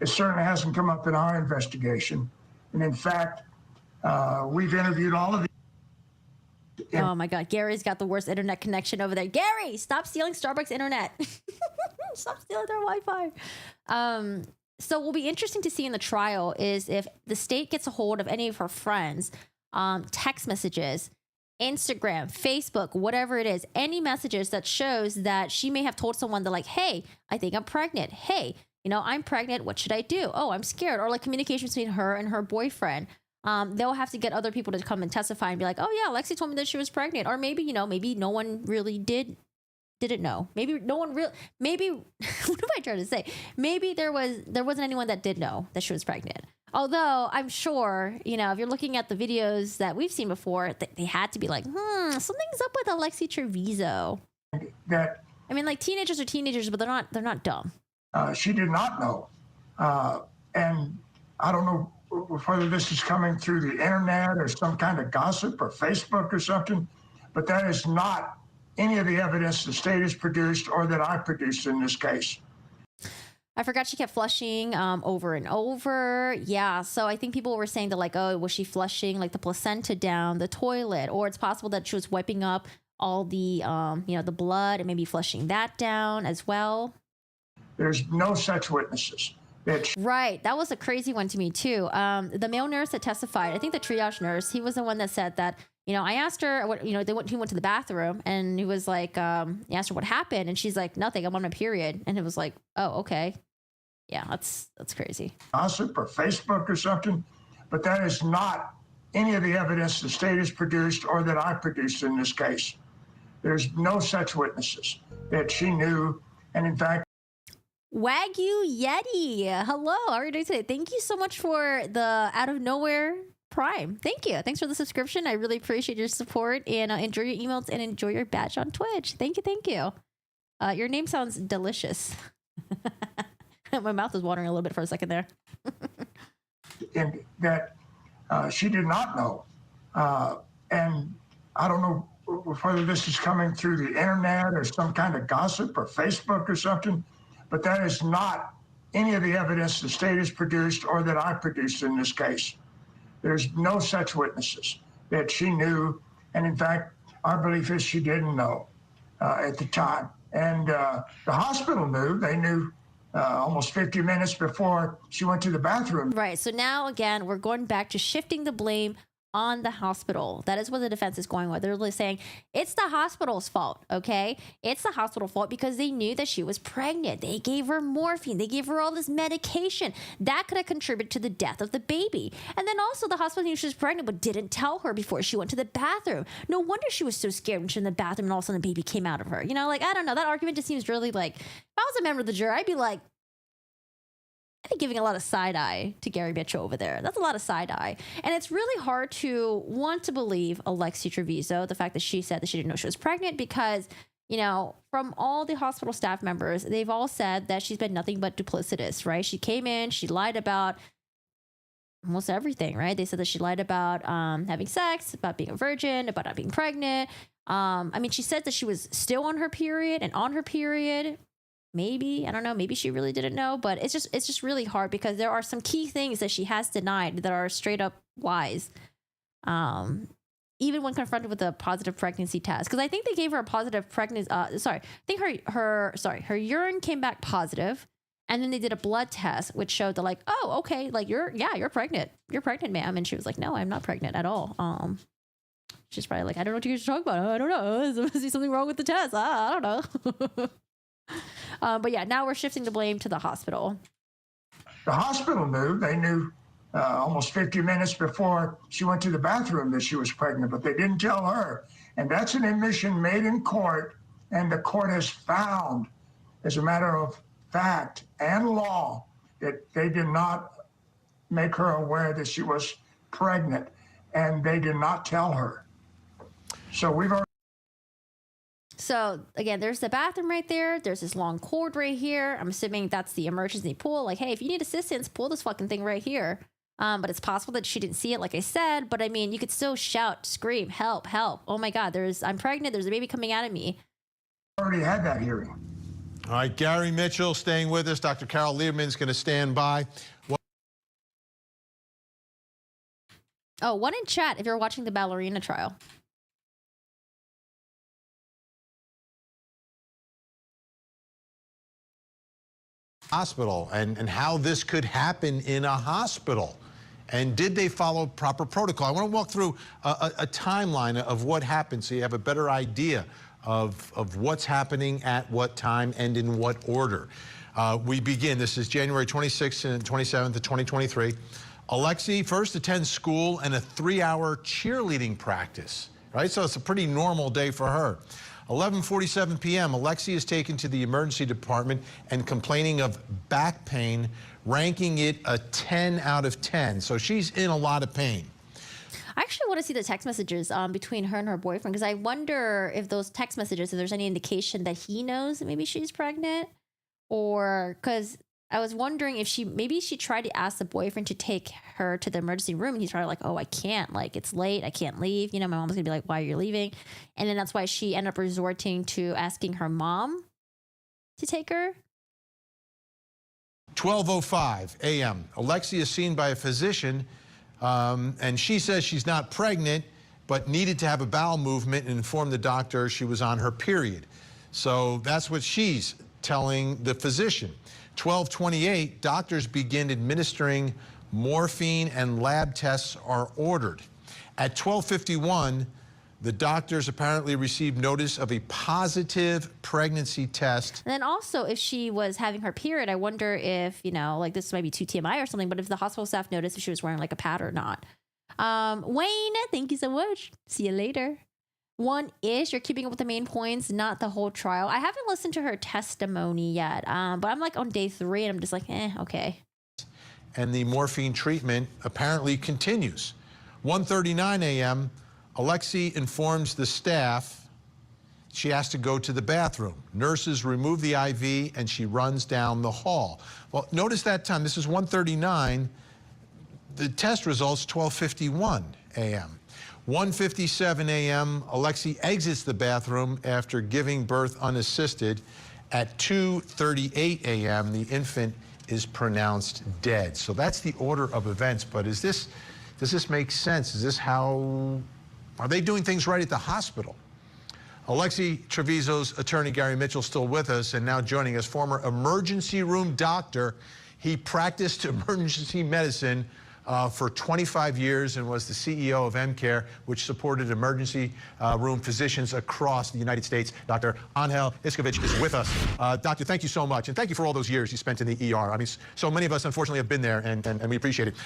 S3: It certainly hasn't come up in our investigation. And in fact, we've interviewed all of the.
S1: Oh my God, Gary's got the worst internet connection over there. Gary, stop stealing Starbucks internet. Stop stealing their Wi-Fi. So what will be interesting to see in the trial is if the state gets a hold of any of her friends, text messages, Instagram, Facebook, whatever it is, any messages that shows that she may have told someone that like, hey, I think I'm pregnant. Hey, you know, I'm pregnant. What should I do? Oh, I'm scared. Or like communication between her and her boyfriend. They'll have to get other people to come and testify and be like, oh yeah, Alexee told me that she was pregnant. Or maybe, you know, maybe no one really didn't know. Maybe no one maybe what am I trying to say? Maybe there wasn't anyone that did know that she was pregnant. Although I'm sure, you know, if you're looking at the videos that we've seen before, they had to be like, something's up with Alexee Trevizo.
S3: That
S1: I mean, like teenagers are teenagers, but they're not dumb.
S3: she did not know. And I don't know whether this is coming through the internet or some kind of gossip or Facebook or something, but that is not any of the evidence the state has produced or that I produced in this case.
S1: I forgot she kept flushing over and over. Yeah, so I think people were saying that like, oh, was she flushing like the placenta down the toilet? Or it's possible that she was wiping up all the, you know, the blood and maybe flushing that down as well.
S3: There's no such witnesses.
S1: Right. That was a crazy one to me, too. The male nurse that testified, I think the triage nurse, he was the one that said that, you know, I asked her, what, you know, he went to the bathroom and he was like, he asked her what happened. And she's like, nothing, I'm on my period. And it was like, oh, okay. Yeah, that's crazy.
S3: Gossip or Facebook or something, but that is not any of the evidence the state has produced or that I produced in this case. There's no such witnesses that she knew. And in fact,
S1: Wagyu Yeti. Hello. How are you doing today? Thank you so much for the out of nowhere Prime. Thank you. Thanks for the subscription. I really appreciate your support and enjoy your emails and enjoy your badge on Twitch. Thank you. Thank you. Your name sounds delicious. My mouth was watering a little bit for a second there.
S3: and that she did not know. And I don't know whether this is coming through the internet or some kind of gossip or Facebook or something, but that is not any of the evidence the state has produced or that I produced in this case. There's no such witnesses that she knew. And in fact, our belief is she didn't know at the time. And the hospital knew. They knew almost 50 minutes before she went to the bathroom.
S1: Right. So now, again, we're going back to shifting the blame on the hospital. That is what the defense is going with. They're really saying it's the hospital's fault, okay? It's the hospital's fault because they knew that she was pregnant. They gave her morphine. They gave her all this medication. That could have contributed to the death of the baby. And then also the hospital knew she was pregnant but didn't tell her before she went to the bathroom. No wonder she was so scared when she was in the bathroom and all of a sudden the baby came out of her. You know, like, I don't know. That argument just seems really like, if I was a member of the jury, I'd be giving a lot of side eye to Gary Mitchell over there. That's a lot of side eye. And it's really hard to want to believe Alexee Trevizo, the fact that she said that she didn't know she was pregnant, because, you know, from all the hospital staff members, they've all said that she's been nothing but duplicitous, right? She came in, she lied about almost everything, right? They said that she lied about having sex, about being a virgin, about not being pregnant. I mean, she said that she was still on her period and on her period. Maybe, I don't know, maybe she really didn't know, but it's just really hard because there are some key things that she has denied that are straight up lies. Even when confronted with a positive pregnancy test, because I think they gave her a positive pregnancy. I think her urine came back positive, and then they did a blood test which showed that, like, oh, okay, like you're pregnant, ma'am, and she was like, no, I'm not pregnant at all. She's probably like, I don't know what you guys are talking about. I don't know. Is there something wrong with the test? I don't know. But yeah, now we're shifting the blame to the hospital.
S3: The hospital knew. They knew almost 50 minutes before she went to the bathroom that she was pregnant, but they didn't tell her. And that's an admission made in court, and the court has found, as a matter of fact and law, that they did not make her aware that she was pregnant, and they did not tell her. So we've already.
S1: So again, there's the bathroom right there. There's this long cord right here. I'm assuming that's the emergency pool. Like, hey, if you need assistance, pull this fucking thing right here. But it's possible that she didn't see it, like I said. But I mean, you could still shout, scream, help, help. Oh my God, I'm pregnant. There's a baby coming out of me.
S3: Already had that hearing.
S2: All right, Gary Mitchell staying with us. Dr. Carol Lieberman is going to stand by.
S1: Oh, one in chat if you're watching the ballerina trial.
S2: Hospital and how this could happen in a hospital. And did they follow proper protocol? I want to walk through a timeline of what happened so you have a better idea of what's happening at what time and in what order. We begin. This is January 26th and 27th of 2023. Alexee first attends school and a 3-hour cheerleading practice, right? So it's a pretty normal day for her. 11:47 p.m., Alexee is taken to the emergency department and complaining of back pain, ranking it a 10 out of 10. So she's in a lot of pain.
S1: I actually want to see the text messages between her and her boyfriend, because I wonder if those text messages, if there's any indication that he knows that maybe she's pregnant, or because I was wondering if maybe she tried to ask the boyfriend to take her to the emergency room, and he's probably like, oh, I can't, like, it's late, I can't leave. You know, my mom's gonna be like, why are you leaving? And then that's why she ended up resorting to asking her mom to take her.
S2: 12:05 a.m. Alexee is seen by a physician, and she says she's not pregnant, but needed to have a bowel movement and informed the doctor she was on her period. So that's what she's telling the physician. 12:28, doctors begin administering morphine and lab tests are ordered. At 12:51, the doctors apparently received notice of a positive pregnancy test.
S1: And then also, if she was having her period, I wonder if, you know, like this might be too TMI or something, but if the hospital staff noticed if she was wearing like a pad or not. Wayne, thank you so much. See you later. One-ish, you're keeping up with the main points, not the whole trial. I haven't listened to her testimony yet, but I'm like on day 3 and I'm just like, okay.
S2: And the morphine treatment apparently continues. 1:39 a.m., Alexee informs the staff she has to go to the bathroom. Nurses remove the IV and she runs down the hall. Well, notice that time. This is 1:39. The test results 12:51 a.m. 1:57 a.m., Alexee exits the bathroom after giving birth unassisted. At 2:38 a.m., the infant is pronounced dead. So that's the order of events. But does this make sense? Is this how, are they doing things right at the hospital? Alexee Trevizo's attorney, Gary Mitchell, still with us and now joining us, former emergency room doctor. He practiced emergency medicine for 25 years and was the CEO of MCare, which supported emergency room physicians across the United States. Dr. Angel Iskovich is with us. Doctor, thank you so much. And thank you for all those years you spent in the ER. I mean, so many of us, unfortunately, have been there, and we appreciate it.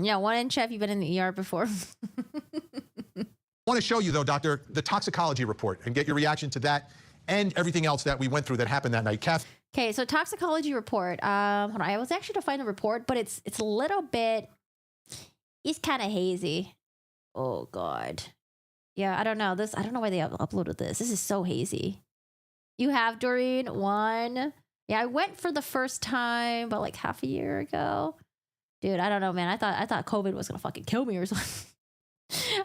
S1: Yeah, one in chef, you've been in the ER before.
S2: I want to show you, though, Doctor, the toxicology report and get your reaction to that and everything else that we went through that happened that night. Kath?
S1: Okay, so toxicology report. Hold on, I was actually to find the report, but it's a little bit... It's kind of hazy. Oh God. Yeah, I don't know. I don't know why they uploaded this. This is so hazy. You have, Doreen, one. Yeah, I went for the first time about like half a year ago. Dude, I don't know, man. I thought COVID was gonna fucking kill me or something.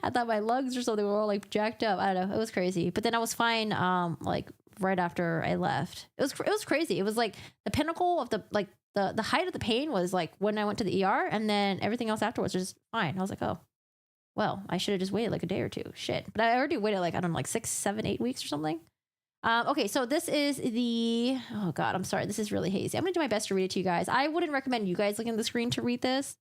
S1: I thought my lungs or something were all like jacked up. I don't know. It was crazy. But then I was fine like right after I left. It was crazy. It was like the pinnacle of the height of the pain was like when I went to the ER, and then everything else afterwards was just fine. I was like, oh, well, I should have just waited like a day or two. Shit. But I already waited like, I don't know, like 6, 7, 8 weeks or something. Okay, so this is oh God, I'm sorry. This is really hazy. I'm gonna do my best to read it to you guys. I wouldn't recommend you guys looking at the screen to read this,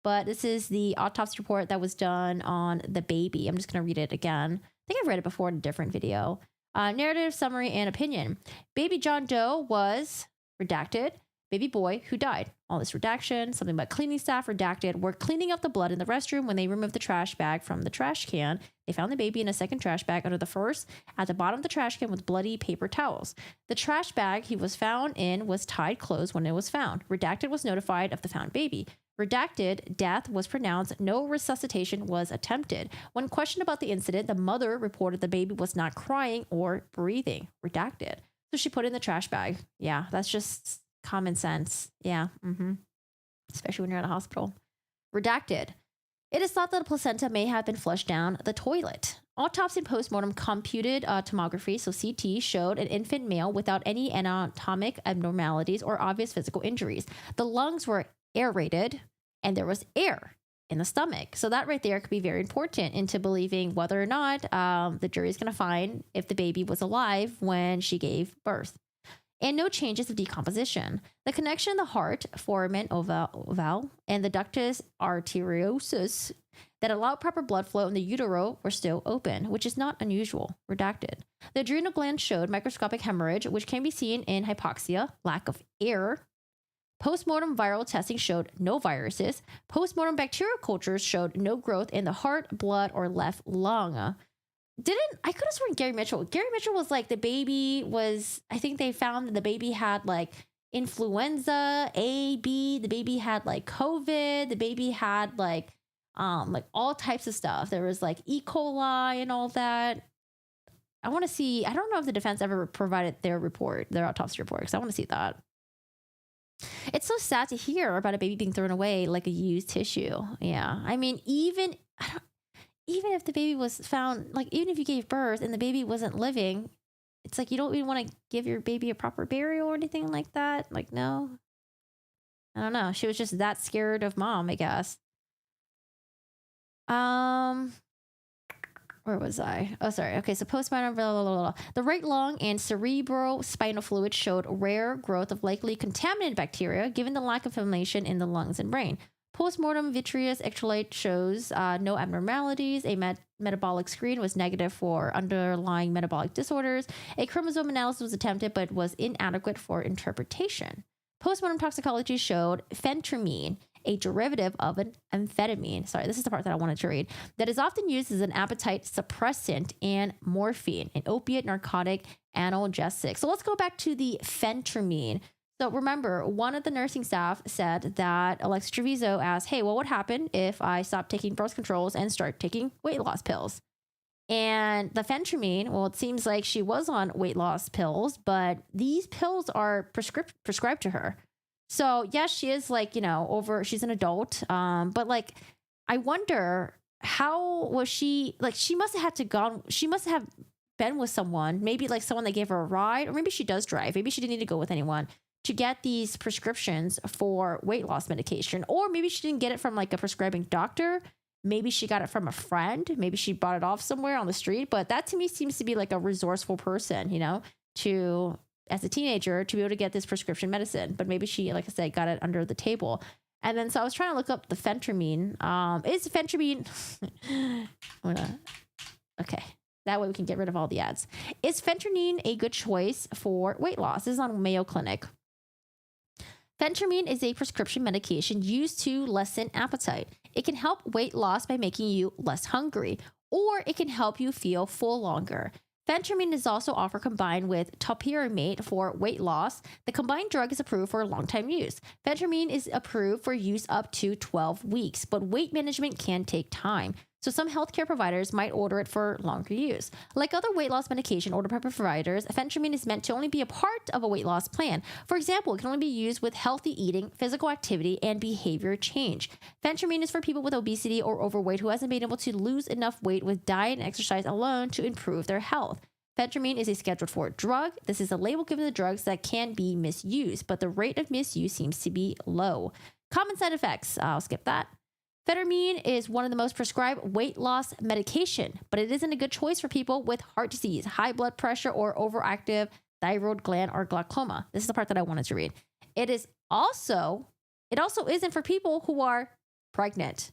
S1: but this is the autopsy report that was done on the baby. I'm just gonna read it again. I think I've read it before in a different video. Narrative, summary, and opinion. Baby John Doe was redacted. baby boy who died. All this redaction, something about cleaning staff redacted, were cleaning up the blood in the restroom when they removed the trash bag from the trash can. They found the baby in a second trash bag under the first at the bottom of the trash can with bloody paper towels. The trash bag he was found in was tied closed when it was found. Redacted was notified of the found baby. Redacted, death was pronounced. No resuscitation was attempted. When questioned about the incident, the mother reported the baby was not crying or breathing. Redacted. So she put it in the trash bag. Yeah, that's just common sense. Yeah. Especially when you're at a hospital. Redacted. It is thought that the placenta may have been flushed down the toilet. Autopsy and postmortem computed tomography, so CT, showed an infant male without any anatomic abnormalities or obvious physical injuries. The lungs were aerated and there was air in the stomach. So that right there could be very important into believing whether or not the jury is going to find if the baby was alive when she gave birth. And no changes of decomposition. The connection in the heart, foramen ovale, and the ductus arteriosus that allow proper blood flow in the utero were still open, which is not unusual. Redacted. The adrenal gland showed microscopic hemorrhage, which can be seen in hypoxia, lack of air. Postmortem viral testing showed no viruses. Postmortem bacterial cultures showed no growth in the heart, blood, or left lung. I could have sworn Gary Mitchell was like the baby was, I think they found that the baby had like influenza A, B, the baby had like COVID, the baby had like all types of stuff. There was like E. coli and all that. I want to see, I don't know if the defense ever provided their autopsy report, because I want to see that. It's so sad to hear about a baby being thrown away like a used tissue. Yeah. I mean, even if the baby was found, like even if you gave birth and the baby wasn't living, it's like you don't even want to give your baby a proper burial or anything like that. Like, no. I don't know. She was just that scared of mom, I guess. Where was I? Oh, sorry. Okay, so postmortem, blah, blah, blah, blah. The right lung and cerebrospinal fluid showed rare growth of likely contaminated bacteria, given the lack of inflammation in the lungs and brain. Postmortem vitreous electrolyte shows no abnormalities. A metabolic screen was negative for underlying metabolic disorders. A chromosome analysis was attempted, but was inadequate for interpretation. Postmortem toxicology showed phentermine, a derivative of an amphetamine. Sorry, this is the part that I wanted to read. That is often used as an appetite suppressant, and morphine, an opiate narcotic analgesic. So let's go back to the phentermine. So remember, one of the nursing staff said that Alexee Trevizo asked, hey, well, what happened if I stop taking birth controls and start taking weight loss pills? And the phentermine, well, it seems like she was on weight loss pills, but these pills are prescribed to her. So yes, she is like, she's an adult. But like, I wonder, how was she, like, she must have been with someone, maybe like someone that gave her a ride, or maybe she does drive. Maybe she didn't need to go with anyone to get these prescriptions for weight loss medication. Or maybe she didn't get it from like a prescribing doctor. Maybe she got it from a friend. Maybe she bought it off somewhere on the street. But that to me seems to be like a resourceful person, to, as a teenager, to be able to get this prescription medicine. But maybe she, like I said, got it under the table. And then so I was trying to look up the phentermine. Is phentermine... Okay. That way we can get rid of all the ads. Is phentermine a good choice for weight loss? This is on Mayo Clinic. Phentermine is a prescription medication used to lessen appetite. It can help weight loss by making you less hungry, or it can help you feel full longer. Phentermine is also often combined with topiramate for weight loss. The combined drug is approved for long-time use. Phentermine is approved for use up to 12 weeks, but weight management can take time. So some healthcare providers might order it for longer use. Like other weight loss medication ordered by providers, phentermine is meant to only be a part of a weight loss plan. For example, it can only be used with healthy eating, physical activity, and behavior change. Phentermine is for people with obesity or overweight who hasn't been able to lose enough weight with diet and exercise alone to improve their health. Phentermine is a Scheduled IV drug. This is a label given to drugs that can be misused, but the rate of misuse seems to be low. Common side effects, I'll skip that. Phentermine is one of the most prescribed weight loss medication, but it isn't a good choice for people with heart disease, high blood pressure, or overactive thyroid gland or glaucoma. This is the part that I wanted to read. It also isn't for people who are pregnant,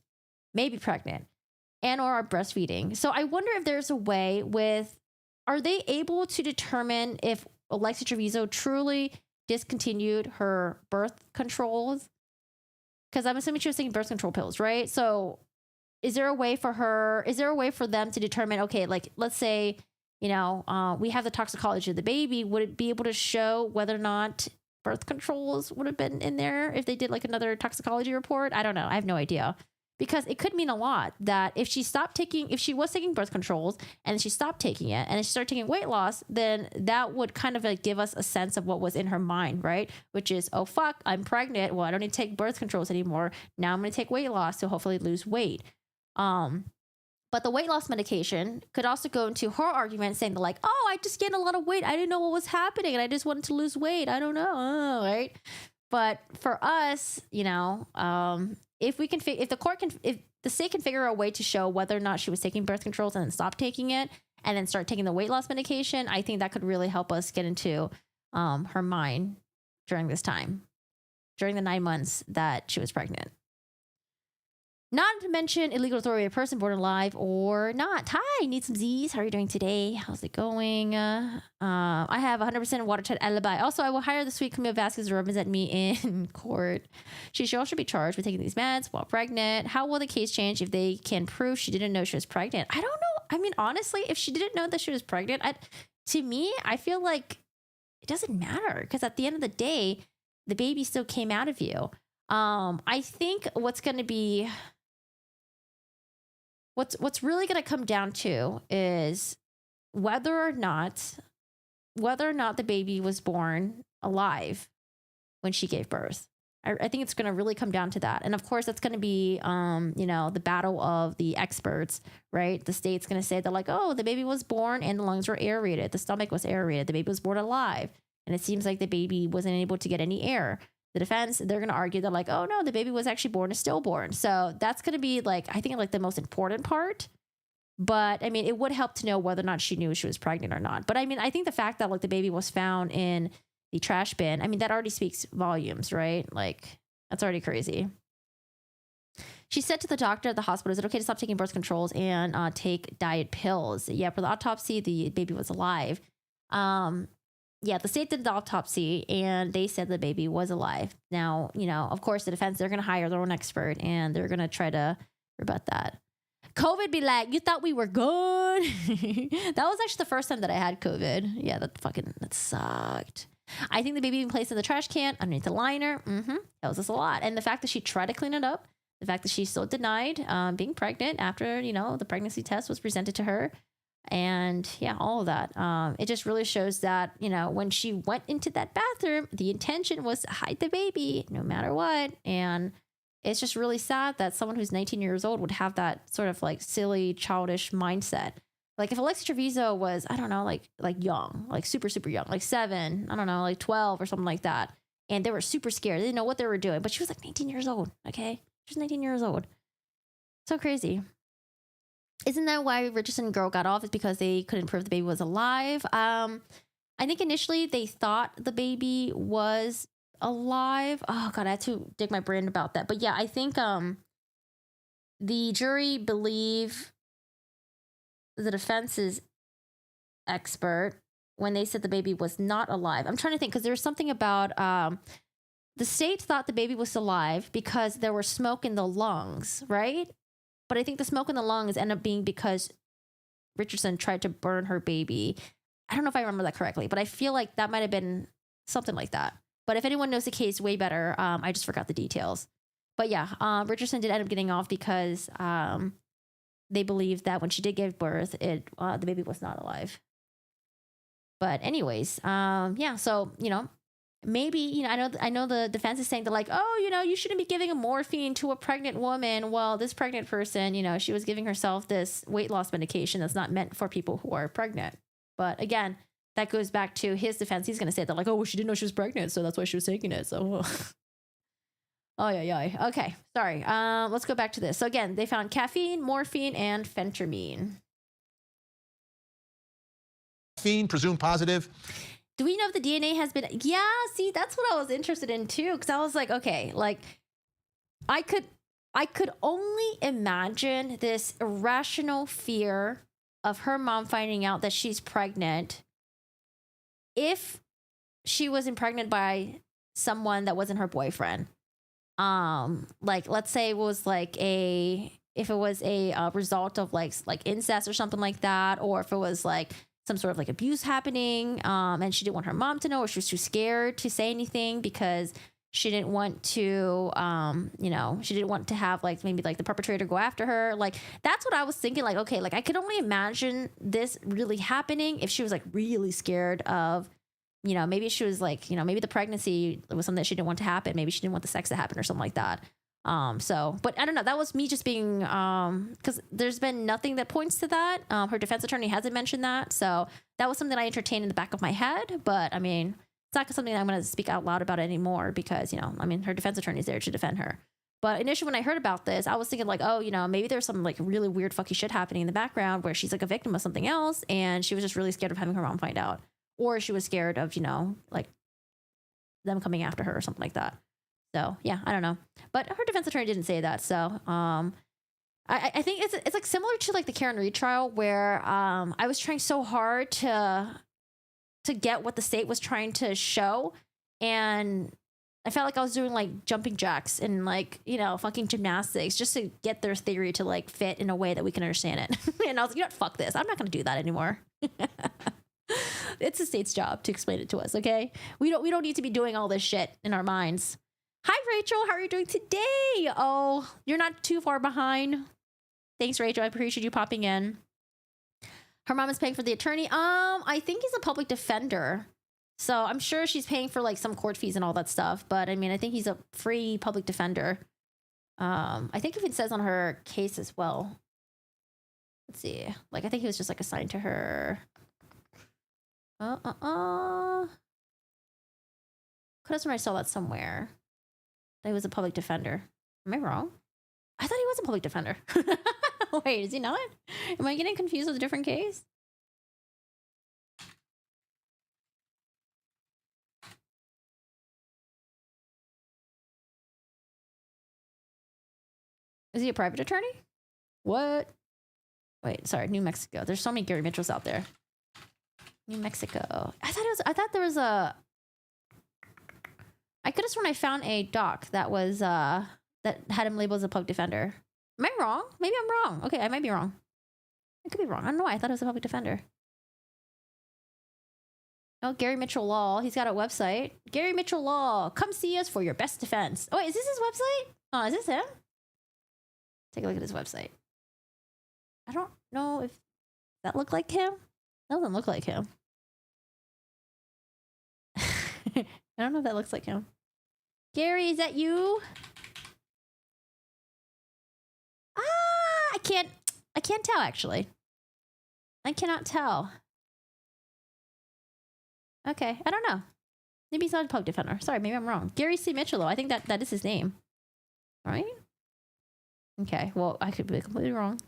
S1: maybe pregnant, and or are breastfeeding. So I wonder if there's a way are they able to determine if Alexee Trevizo truly discontinued her birth controls? Because I'm assuming she was taking birth control pills, right? So is there a way for them to determine, okay, like, let's say, we have the toxicology of the baby. Would it be able to show whether or not birth controls would have been in there if they did like another toxicology report? I don't know. I have no idea. Because it could mean a lot that if she was taking birth controls and she stopped taking it and she started taking weight loss, then that would kind of like give us a sense of what was in her mind, right? Which is, oh, fuck, I'm pregnant. Well, I don't need to take birth controls anymore. Now I'm going to take weight loss to hopefully lose weight. But the weight loss medication could also go into her argument saying like, oh, I just gained a lot of weight. I didn't know what was happening and I just wanted to lose weight. I don't know. Right. But for us, if the state can figure out a way to show whether or not she was taking birth controls and then stop taking it and then start taking the weight loss medication, I think that could really help us get into her mind during this time, during the 9 months that she was pregnant. Not to mention illegal authority of a person born alive or not. Hi, need some Z's. How are you doing today? How's it going? I have 100% watertight alibi. Also, I will hire the sweet Camille Vasquez to represent me in court. She should also be charged with taking these meds while pregnant. How will the case change if they can prove she didn't know she was pregnant? I don't know. I mean, honestly, if she didn't know that she was pregnant, to me, I feel like it doesn't matter because at the end of the day, the baby still came out of you. I think what's really going to come down to is whether or not the baby was born alive when she gave birth. I think it's going to really come down to that. And of course, that's going to be, the battle of the experts, right? The state's going to say they're like, oh, the baby was born and the lungs were aerated. The stomach was aerated. The baby was born alive. And it seems like the baby wasn't able to get any air. The defense, they're going to argue, they're like, oh no, the baby was actually born a stillborn. So that's going to be like, I think like the most important part. But I mean, it would help to know whether or not she knew she was pregnant or not. But I mean, I think the fact that like the baby was found in the trash bin, I mean, that already speaks volumes, right? Like that's already crazy. She said to the doctor at the hospital, is it okay to stop taking birth controls and take diet pills? Yeah, for the autopsy, the baby was alive. Yeah, the state did the autopsy and they said the baby was alive. Now, of course, the defense, they're going to hire their own expert and they're going to try to rebut that. COVID be like, you thought we were good? That was actually the first time that I had COVID. Yeah, that sucked. I think the baby being placed in the trash can underneath the liner. Tells us a lot. And the fact that she tried to clean it up, the fact that she still denied being pregnant after, the pregnancy test was presented to her. And yeah, all of that. It just really shows that, when she went into that bathroom, the intention was to hide the baby no matter what. And it's just really sad that someone who's 19 years old would have that sort of like silly, childish mindset. Like if Alexee Trevizo was, I don't know, like young, like super, super young, like 7, I don't know, like 12 or something like that. And they were super scared. They didn't know what they were doing, but she was like 19 years old. Okay. She was 19 years old. So crazy. Isn't that why Richardson girl got off? Is because they couldn't prove the baby was alive. I think initially they thought the baby was alive. Oh God, I had to dig my brain about that. But yeah, I think the jury believe the defense's expert when they said the baby was not alive. I'm trying to think because there's something about the state thought the baby was alive because there was smoke in the lungs, right? But I think the smoke in the lungs ended up being because Richardson tried to burn her baby. I don't know if I remember that correctly, but I feel like that might have been something like that. But if anyone knows the case way better, I just forgot the details. But yeah, Richardson did end up getting off because they believed that when she did give birth, the baby was not alive. But anyways, yeah, so, maybe, I know the defense is saying they're like, oh, you shouldn't be giving a morphine to a pregnant woman. Well, this pregnant person, she was giving herself this weight loss medication that's not meant for people who are pregnant. But again, that goes back to his defense. He's going to say that like, oh, well, she didn't know she was pregnant, so that's why she was taking it. So, oh, yeah. Okay, sorry. Let's go back to this. So again, they found caffeine, morphine, and phentermine.
S2: Caffeine, presumed positive.
S1: Do we know if the DNA has been? Yeah, see, that's what I was interested in too, because I was like, okay, like I could only imagine this irrational fear of her mom finding out that she's pregnant if she was impregnated by someone that wasn't her boyfriend. Like let's say it was like if it was a result of like incest or something like that, or if it was like some sort of like abuse happening, and she didn't want her mom to know, or she was too scared to say anything because she didn't want to, she didn't want to have like maybe like the perpetrator go after her. Like that's what I was thinking. Like, okay, like I could only imagine this really happening if she was like really scared of, maybe she was like, maybe the pregnancy was something that she didn't want to happen. Maybe she didn't want the sex to happen or something like that. But I don't know. That was me just being, because there's been nothing that points to that. Her defense attorney hasn't mentioned that. So that was something I entertained in the back of my head. But I mean, it's not something that I'm going to speak out loud about anymore because, her defense attorney is there to defend her. But initially when I heard about this, I was thinking like, oh, maybe there's some like really weird fucky shit happening in the background where she's like a victim of something else. And she was just really scared of having her mom find out. Or she was scared of, like them coming after her or something like that. So yeah, I don't know. But her defense attorney didn't say that. So I think it's like similar to like the Karen Reed trial where I was trying so hard to get what the state was trying to show, and I felt like I was doing like jumping jacks and like fucking gymnastics just to get their theory to like fit in a way that we can understand it. And I was like, fuck this, I'm not gonna do that anymore. It's the state's job to explain it to us, okay? We don't need to be doing all this shit in our minds. Hi Rachel, how are you doing today? Oh, you're not too far behind. Thanks Rachel, I appreciate you popping in. Her mom is paying for the attorney. I think he's a public defender. So I'm sure she's paying for like some court fees and all that stuff. But I mean, I think he's a free public defender. I think if it says on her case as well. Let's see. Like, I think he was just like assigned to her. Could have sworn I saw that somewhere. That he was a public defender. Am I wrong? I thought he was a public defender. Wait, is he not? Am I getting confused with a different case? Is he a private attorney? What? Wait, sorry, New Mexico. There's so many Gary Mitchells out there. New Mexico. I thought there was a... I could have sworn I found a doc that was, that had him labeled as a public defender. Am I wrong? Maybe I'm wrong. Okay, I might be wrong. I could be wrong. I don't know why I thought it was a public defender. Oh, Gary Mitchell Law. He's got a website. Gary Mitchell Law. Come see us for your best defense. Oh, wait, is this his website? Oh, is this him? Take a look at his website. I don't know if that looked like him. That doesn't look like him. I don't know if that looks like him. Gary, is that you? I can't tell actually. I cannot tell. Okay, I don't know. Maybe he's not a public defender. Sorry, maybe I'm wrong. Gary C. Mitchell, I think that is his name. Right? Okay, well, I could be completely wrong.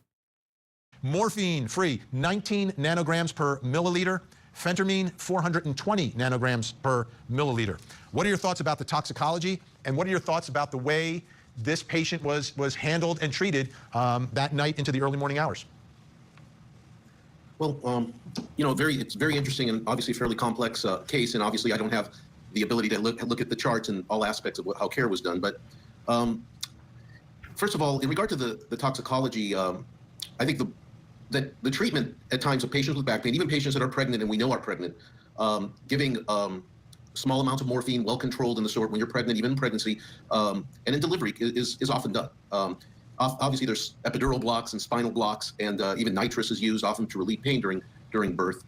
S2: Morphine free, 19 nanograms per milliliter. Phentermine, 420 nanograms per milliliter. What are your thoughts about the toxicology? And what are your thoughts about the way this patient was handled and treated that night into the early morning hours?
S5: Well, it's very interesting and obviously fairly complex case. And obviously I don't have the ability to look at the charts and all aspects of how care was done. But first of all, in regard to the toxicology, I think that the treatment at times of patients with back pain, even patients that are pregnant and we know are pregnant, giving small amounts of morphine, well controlled in the sort when you're pregnant, even in pregnancy, and in delivery is often done. Obviously, there's epidural blocks and spinal blocks, and even nitrous is used often to relieve pain during birth.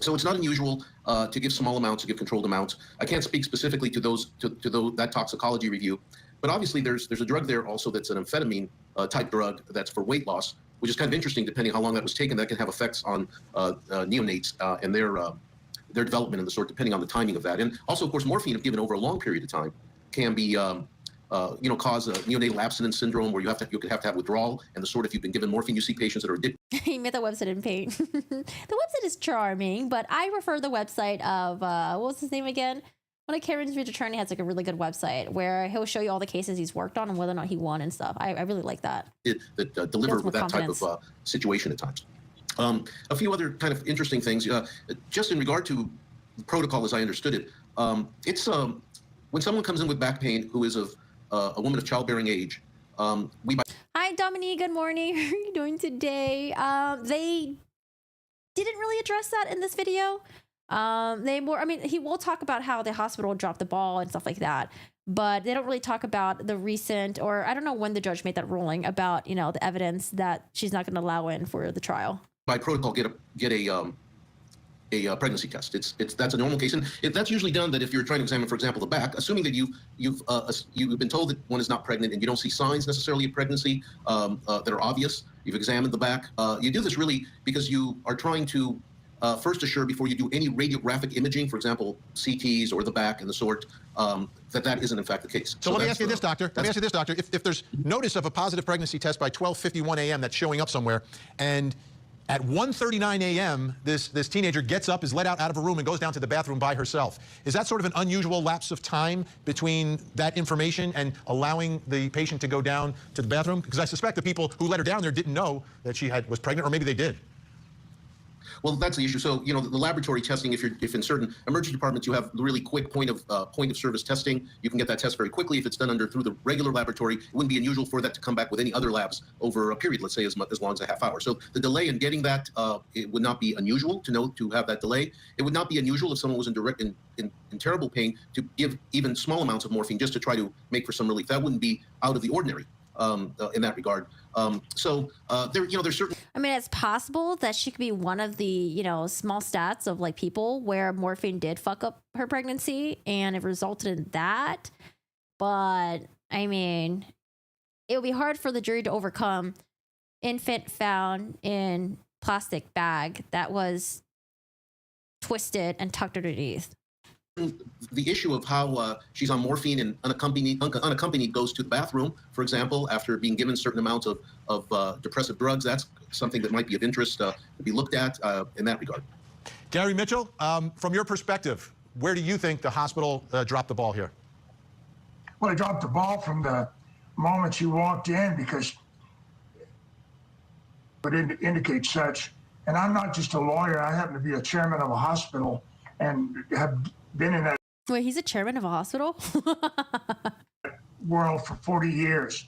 S5: So it's not unusual to give small amounts, to give controlled amounts. I can't speak specifically to that toxicology review, but obviously there's a drug there also that's an amphetamine type drug that's for weight loss, which is kind of interesting depending how long that was taken. That can have effects on neonates and their development and the sort, depending on the timing of that. And also, of course, morphine, if given over a long period of time, can be cause a neonatal abstinence syndrome where you could have to have withdrawal and the sort. If you've been given morphine, you see patients that are addicted.
S1: He made the website in pain. The website is charming, but I prefer the website of what was his name again? One of Karen's Reed attorney has like a really good website where he'll show you all the cases he's worked on and whether or not he won and stuff. I really like that.
S5: That deliver with that type of situation at times. A few other kind of interesting things, just in regard to the protocol as I understood it. It's when someone comes in with back pain who is of a woman of childbearing age,
S1: Hi, Dominique. Good morning. How are you doing today? They didn't really address that in this video. He will talk about how the hospital dropped the ball and stuff like that, but they don't really talk about the recent, or I don't know when the judge made that ruling about, the evidence that she's not going to allow in for the trial. By
S5: protocol, get a pregnancy test. That's a normal case, and that's usually done that if you're trying to examine, for example, the back, assuming that you've been told that one is not pregnant and you don't see signs necessarily of pregnancy that are obvious. You've examined the back. You do this really because you are trying to first assure before you do any radiographic imaging, for example, CTs or the back and the sort, that isn't in fact the case.
S2: So let me ask you this, doctor. Let me ask you this, doctor. If there's notice of a positive pregnancy test by 12:51 a.m. that's showing up somewhere, and at 1:39 a.m., this teenager gets up, is let out of a room, and goes down to the bathroom by herself. Is that sort of an unusual lapse of time between that information and allowing the patient to go down to the bathroom? Because I suspect the people who let her down there didn't know that she was pregnant, or maybe they did.
S5: Well, that's the issue. So, the laboratory testing, if in certain emergency departments you have really quick point of service testing, you can get that test very quickly. If it's done through the regular laboratory, it wouldn't be unusual for that to come back with any other labs over a period, let's say as long as a half hour. So the delay in getting that, it would not be unusual to have that delay. It would not be unusual if someone was in terrible pain to give even small amounts of morphine just to try to make for some relief. That wouldn't be out of the ordinary in that regard. There's certain.
S1: I mean, it's possible that she could be one of the, small stats of like people where morphine did fuck up her pregnancy and it resulted in that. But I mean, it would be hard for the jury to overcome infant found in plastic bag that was twisted and tucked underneath.
S5: The issue of how she's on morphine and unaccompanied goes to the bathroom, for example, after being given certain amounts of depressive drugs, that's something that might be of interest to be looked at in that regard.
S2: Gary Mitchell, from your perspective, where do you think the hospital dropped the ball here?
S3: Well, they dropped the ball from the moment she walked in, because it indicates such. And I'm not just a lawyer. I happen to be a chairman of a hospital and have been in that
S1: Wait, he's a chairman of a hospital?
S3: world for 40 years.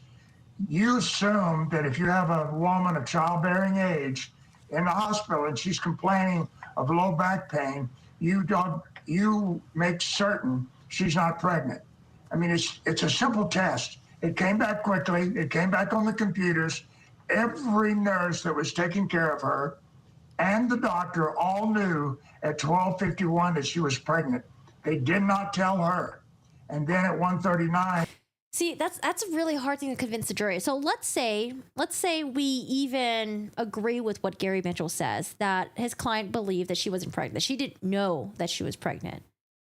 S3: You assume that if you have a woman of childbearing age in the hospital and she's complaining of low back pain, you make certain she's not pregnant. I mean, it's a simple test. It came back quickly. It came back on the computers. Every nurse that was taking care of her and the doctor all knew at 12:51 that she was pregnant. They did not tell her. And then at 1:39.
S1: See, that's a really hard thing to convince the jury. So let's say we even agree with what Gary Mitchell says, that his client believed that she wasn't pregnant, that she didn't know that she was pregnant.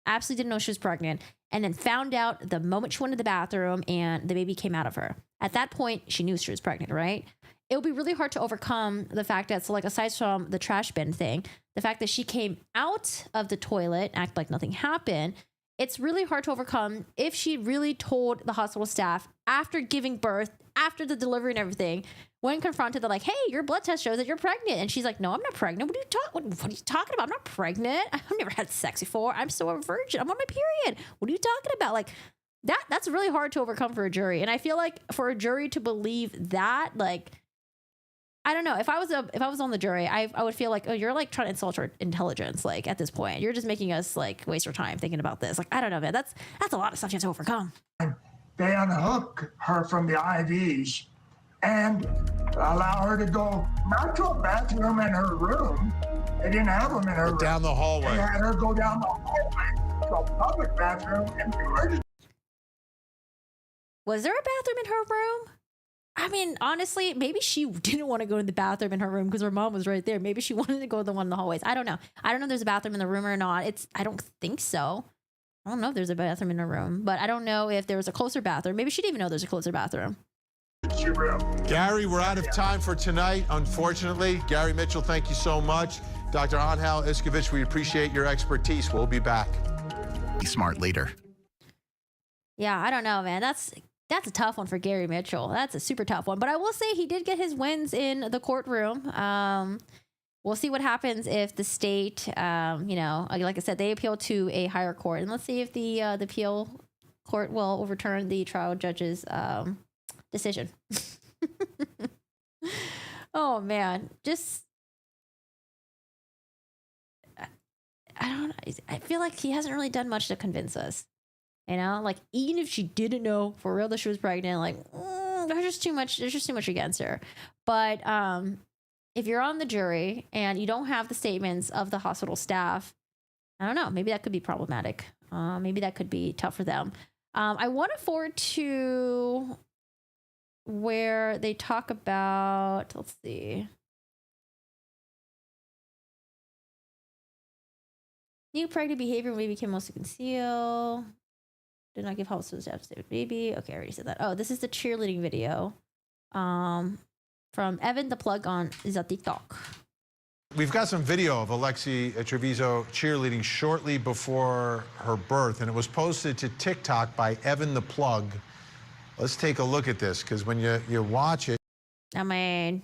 S1: Absolutely didn't know she was pregnant, and then found out the moment she went to the bathroom and the baby came out of her. At that point, she knew she was pregnant, right? It would be really hard to overcome the fact that, so like aside from the trash bin thing, the fact that she came out of the toilet, act like nothing happened, it's really hard to overcome if she really told the hospital staff after giving birth, after the delivery and everything, when confronted, they're like, hey, your blood test shows that you're pregnant. And she's like, no, I'm not pregnant. What are you talking about? I'm not pregnant. I've never had sex before. I'm still a virgin. I'm on my period. What are you talking about? Like that's really hard to overcome for a jury. And I feel like for a jury to believe that, like, I don't know. If I was on the jury, I would feel like, oh, you're like trying to insult our intelligence. Like at this point, you're just making us like waste our time thinking about this. Like, I don't know, man. That's a lot of stuff you have to overcome.
S3: They unhook her from the IVs and allow her to go not to a bathroom in her room. They didn't have them in her room.
S2: Down the hallway.
S3: They had her go down the hallway to a public bathroom in the emergency.
S1: Was there a bathroom in her room? I mean, honestly, maybe she didn't want to go to the bathroom in her room because her mom was right there. Maybe she wanted to go to the one in the hallways. I don't know. I don't know if there's a bathroom in the room or not. I don't think so. I don't know if there's a bathroom in her room, but I don't know if there was a closer bathroom. Maybe she didn't even know there's a closer bathroom.
S2: Gary, we're out of time for tonight, unfortunately. Gary Mitchell, thank you so much. Dr. Angel Iskovich, we appreciate your expertise. We'll be back.
S6: Be smart later.
S1: Yeah, I don't know, man. That's a tough one for Gary Mitchell. That's a super tough one. But I will say he did get his wins in the courtroom. we'll see what happens if the state, you know, like I said, they appeal to a higher court, and let's see if the appeal court will overturn the trial judge's decision. Oh man, just I don't know. I feel like he hasn't really done much to convince us. You know, like even if she didn't know for real that she was pregnant, like there's just too much. There's just too much against her. But if you're on the jury and you don't have the statements of the hospital staff, I don't know. Maybe that could be problematic. Maybe that could be tough for them. I want to forward to where they talk about. Let's see. New pregnant behavior may become mostly conceal. Did not give help to the staff to save baby. Okay, I already said that. Oh, this is the cheerleading video from Evan the Plug on TikTok.
S2: We've got some video of Alexee Trevizo cheerleading shortly before her birth, and it was posted to TikTok by Evan the Plug. Let's take a look at this, because when you watch it,
S1: I mean,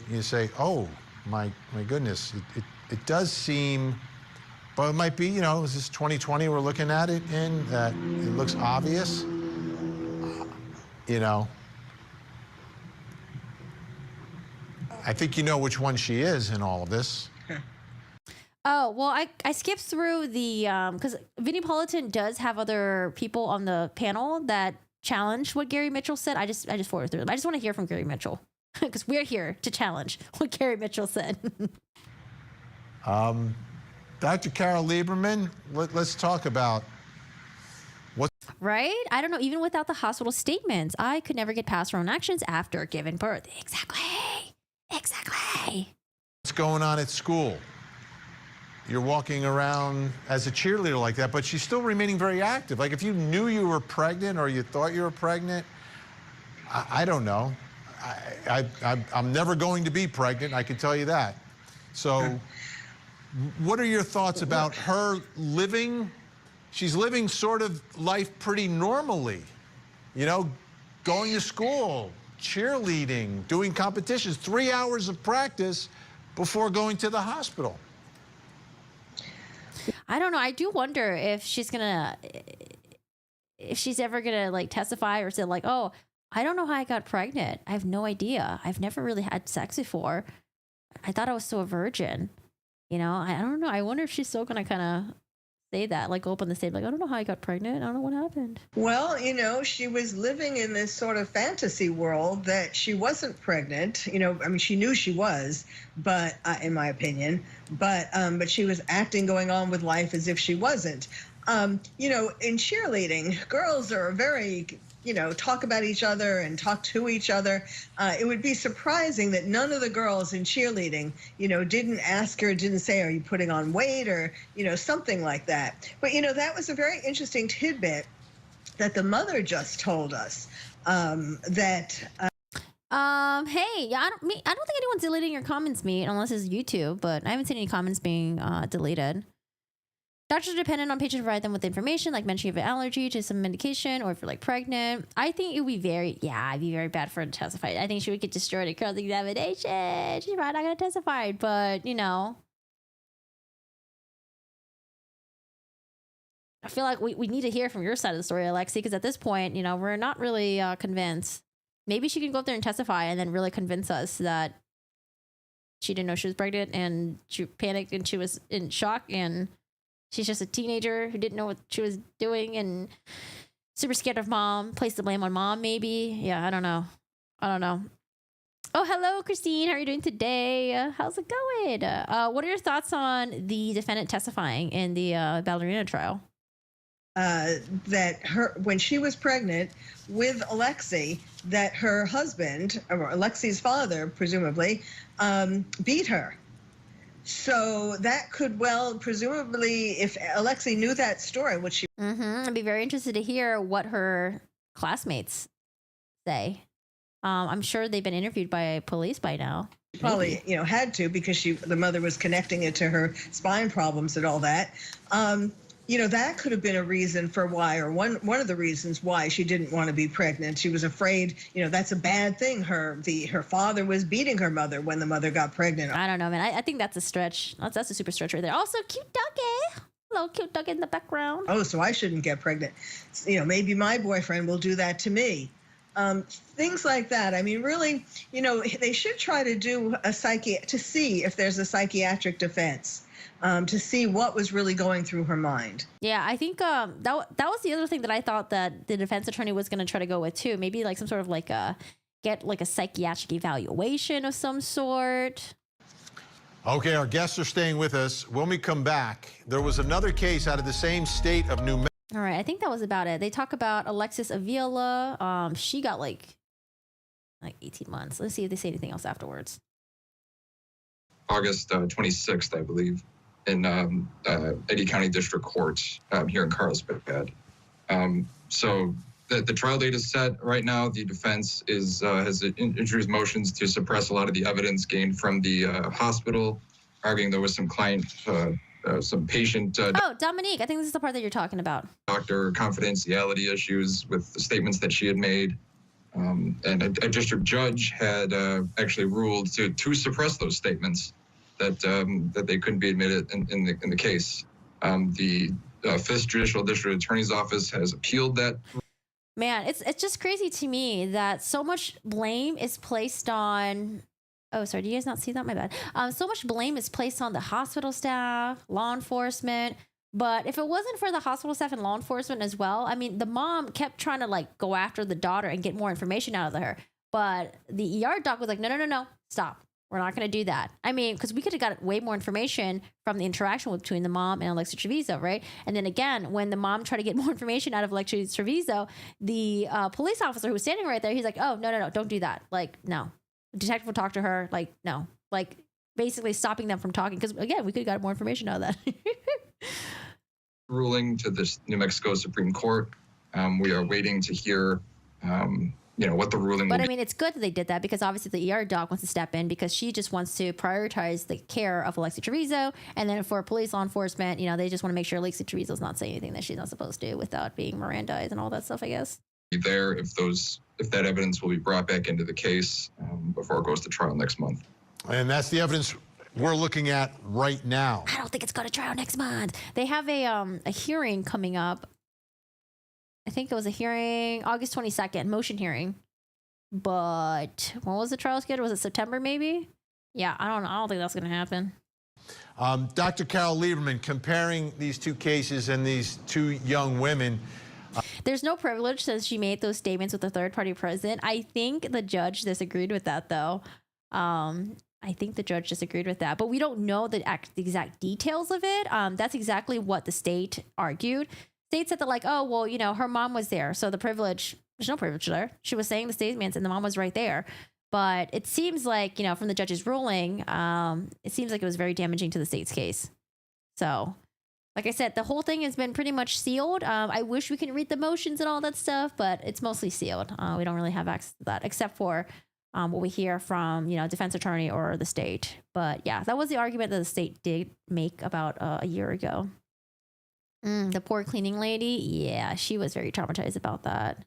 S2: you say, oh, my goodness, it does seem, but it might be, you know, is this 2020 we're looking at it in, that it looks obvious, you know. I think you know which one she is in all of this.
S1: Oh, well, I skipped through the, because Vinnie Politan does have other people on the panel that challenge what Gary Mitchell said. I just forwarded through them. I just want to hear from Gary Mitchell, because we're here to challenge what Gary Mitchell said.
S2: Dr. Carol Lieberman, let's talk about what.
S1: Right? I don't know. Even without the hospital statements, I could never get past her own actions after giving birth. Exactly.
S2: What's going on at school? You're walking around as a cheerleader like that, but she's still remaining very active. Like if you knew you were pregnant or you thought you were pregnant, I don't know. I'm never going to be pregnant, I can tell you that. So what are your thoughts about her living? She's living sort of life pretty normally, you know, going to school, cheerleading, doing competitions, 3 hours of practice before going to the hospital.
S1: I don't know. I do wonder if she's ever gonna like testify or say like, oh, I don't know how I got pregnant. I have no idea. I've never really had sex before. I thought I was still a virgin. You know, I don't know. I wonder if she's still gonna kind of say that, like go up on the stage, like, I don't know how I got pregnant. I don't know what happened.
S4: Well, you know, she was living in this sort of fantasy world that she wasn't pregnant. You know, I mean, she knew she was, but in my opinion, but she was acting, going on with life as if she wasn't. You know, in cheerleading, girls are very, you know, talk about each other and talk to each other. It would be surprising that none of the girls in cheerleading, you know, didn't ask her, didn't say, are you putting on weight, or, you know, something like that. But, you know, that was a very interesting tidbit that the mother just told us, that...
S1: Hey, I don't think anyone's deleting your comments, mate, unless it's YouTube, but I haven't seen any comments being deleted. Doctors are dependent on patients to provide them with information, like mentioning if an allergy to some medication or if you're like pregnant. I think it would be it'd be very bad for her to testify. I think she would get destroyed at cross-examination. She's probably not going to testify, but, you know. I feel like we need to hear from your side of the story, Alexee, because at this point, you know, we're not really convinced. Maybe she can go up there and testify and then really convince us that she didn't know she was pregnant and she panicked and she was in shock and she's just a teenager who didn't know what she was doing and super scared of mom. Place the blame on mom, maybe. Yeah, I don't know. Oh, hello, Christine. How are you doing today? How's it going? What are your thoughts on the defendant testifying in the ballerina trial?
S4: That when she was pregnant with Alexee, that her husband, or Alexee's father, presumably, beat her. So that could presumably, if Alexee knew that story, which she...
S1: I'd be very interested to hear what her classmates say. I'm sure they've been interviewed by police by now.
S4: Probably, you know, had to, because the mother was connecting it to her spine problems and all that. that could have been a reason for why, or one of the reasons why she didn't want to be pregnant. She was afraid, that's a bad thing. Her father was beating her mother when the mother got pregnant.
S1: I don't know, man. I think that's a stretch. That's a super stretch right there. Also, cute doggy. Hello, cute doggy in the background.
S4: Oh, so I shouldn't get pregnant. Maybe my boyfriend will do that to me. Things like that. I mean, really, they should try to do to see if there's a psychiatric defense. To see what was really going through her mind.
S1: Yeah, I think that was the other thing that I thought that the defense attorney was going to try to go with too. Maybe like some sort of get a psychiatric evaluation of some sort.
S2: Okay, our guests are staying with us. When we come back, there was another case out of the same state of New Mexico.
S1: All right, I think that was about it. They talk about Alexis Avila. She got like 18 months. Let's see if they say anything else afterwards.
S7: August 26th, I believe, in Eddy County District Court here in Carlsbad. So the trial date is set right now. The defense has introduced motions to suppress a lot of the evidence gained from the hospital, arguing there was some patient.
S1: Oh, Dominique, I think this is the part that you're talking about.
S7: Doctor confidentiality issues with the statements that she had made. And a district judge had actually ruled to suppress those statements, that they couldn't be admitted in the case. The Fifth Judicial District Attorney's Office has appealed that.
S1: Man, it's just crazy to me that so much blame is placed on. Oh, sorry, do you guys not see that? My bad. So much blame is placed on the hospital staff, law enforcement. But if it wasn't for the hospital staff and law enforcement as well, I mean, the mom kept trying to go after the daughter and get more information out of her. But the ER doc was like, no, stop. We're not going to do that. I mean, because we could have got way more information from the interaction between the mom and Alexee Trevizo, right? And then again, when the mom tried to get more information out of Alexee Trevizo, the police officer who was standing right there, he's like, oh, no, don't do that. No. The detective will talk to her. No. Basically stopping them from talking. Because again, we could have got more information out of that.
S7: Ruling to this New Mexico Supreme Court. We are waiting to hear what the ruling will be.
S1: But I mean, it's good that they did that because obviously the ER doc wants to step in because she just wants to prioritize the care of Alexee Trevizo. And then for police law enforcement, they just want to make sure Alexee Trevizo's not saying anything that she's not supposed to without being Mirandized and all that stuff, I guess.
S7: There, if that evidence will be brought back into the case before it goes to trial next month.
S2: And that's the evidence we're looking at right now.
S1: I don't think it's going to trial next month. They have a hearing coming up. I think it was a hearing August 22nd, motion hearing. But when was the trial scheduled? Was it September maybe? Yeah, I don't think that's going to happen.
S2: Dr. Carol Lieberman, comparing these two cases and these two young women.
S1: There's no privilege since she made those statements with the third party present. I think the judge disagreed with that though. I think the judge disagreed with that, but we don't know the exact details of it. That's exactly what the state argued. State said that her mom was there. So there's no privilege there. She was saying the statements and the mom was right there. But it seems like, from the judge's ruling, it seems like it was very damaging to the state's case. So, like I said, the whole thing has been pretty much sealed. I wish we could read the motions and all that stuff, but it's mostly sealed. We don't really have access to that except for what we hear from, defense attorney or the state. But yeah, that was the argument that the state did make about a year ago. The poor cleaning lady. Yeah, she was very traumatized about that.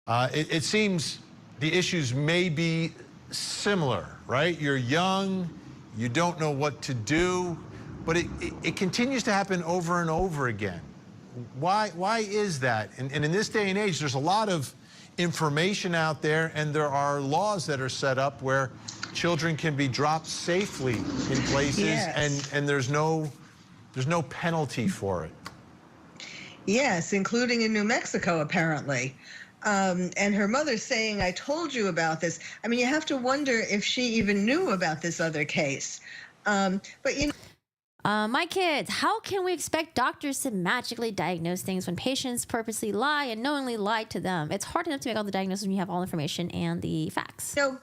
S2: It seems the issues may be similar, right? You're young, you don't know what to do, but it continues to happen over and over again. Why is that? And in this day and age, there's a lot of information out there, and there are laws that are set up where children can be dropped safely in places, yes. and there's no penalty for it.
S4: Yes, including in New Mexico, apparently. And her mother saying, I told you about this. I mean, you have to wonder if she even knew about this other case.
S1: My kids, how can we expect doctors to magically diagnose things when patients purposely lie and knowingly lie to them? It's hard enough to make all the diagnoses when you have all the information and the facts.
S4: So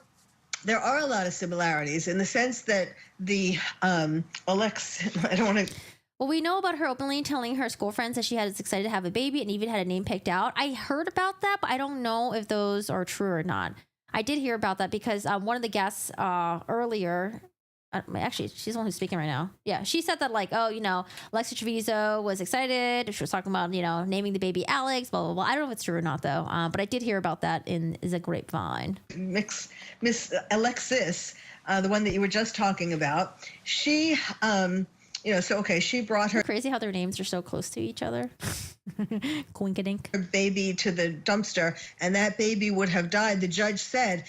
S4: there are a lot of similarities in the sense that the Alexee, I don't want to...
S1: Well, we know about her openly telling her school friends that she was excited to have a baby and even had a name picked out. I heard about that, but I don't know if those are true or not. I did hear about that because one of the guests earlier Actually, she's the one who's speaking right now. Yeah, she said that like, oh, Alexee Trevizo was excited. She was talking about, naming the baby Alex, blah, blah, blah. I don't know if it's true or not, though. But I did hear about that in the grapevine.
S4: Miss Alexis, the one that you were just talking about, she, she brought her
S1: Crazy how their names are so close to each other. Coinkadink.
S4: her baby to the dumpster, and that baby would have died. The judge said,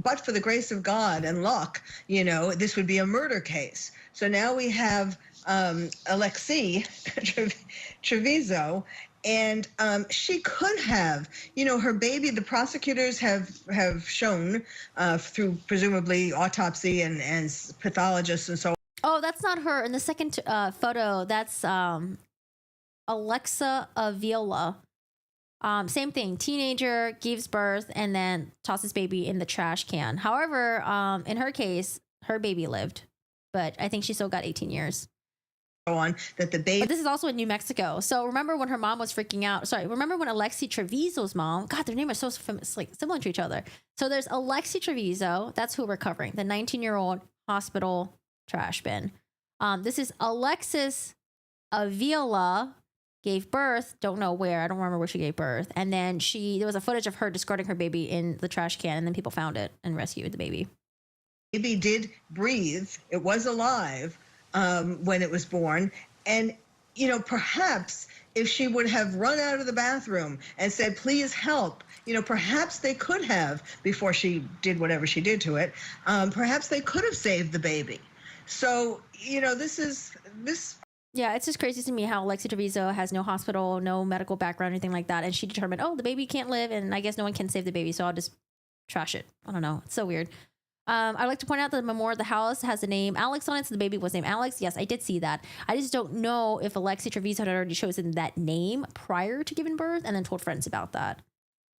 S4: but for the grace of God and luck, this would be a murder case. So now we have Alexee Trevizo, and she could have, her baby. The prosecutors have shown through presumably autopsy and pathologists and so on.
S1: Oh, that's not her. In the second photo, that's Alexa Avila. Same thing. Teenager gives birth and then tosses baby in the trash can. However, in her case, her baby lived, but I think she still got 18 years.
S4: On that the baby.
S1: But this is also in New Mexico. So remember when her mom was freaking out? Sorry, remember when Alexee Trevizo's mom? God, their names are so like similar to each other. So there's Alexee Trevizo. That's who we're covering. The 19-year-old hospital trash bin. This is Alexis Avila. Gave birth, don't know where, I don't remember where she gave birth. And then there was a footage of her discarding her baby in the trash can, and then people found it and rescued the baby.
S4: Baby did breathe. It was alive when it was born. And, perhaps if she would have run out of the bathroom and said, please help, perhaps they could have, before she did whatever she did to it, perhaps they could have saved the baby. So, this.
S1: Yeah, it's just crazy to me how Alexee Trevizo has no hospital, no medical background, anything like that. And she determined, the baby can't live, and I guess no one can save the baby, so I'll just trash it. I don't know. It's so weird. I'd like to point out that the memorial of the house has the name Alex on it, so the baby was named Alex. Yes, I did see that. I just don't know if Alexee Trevizo had already chosen that name prior to giving birth and then told friends about that.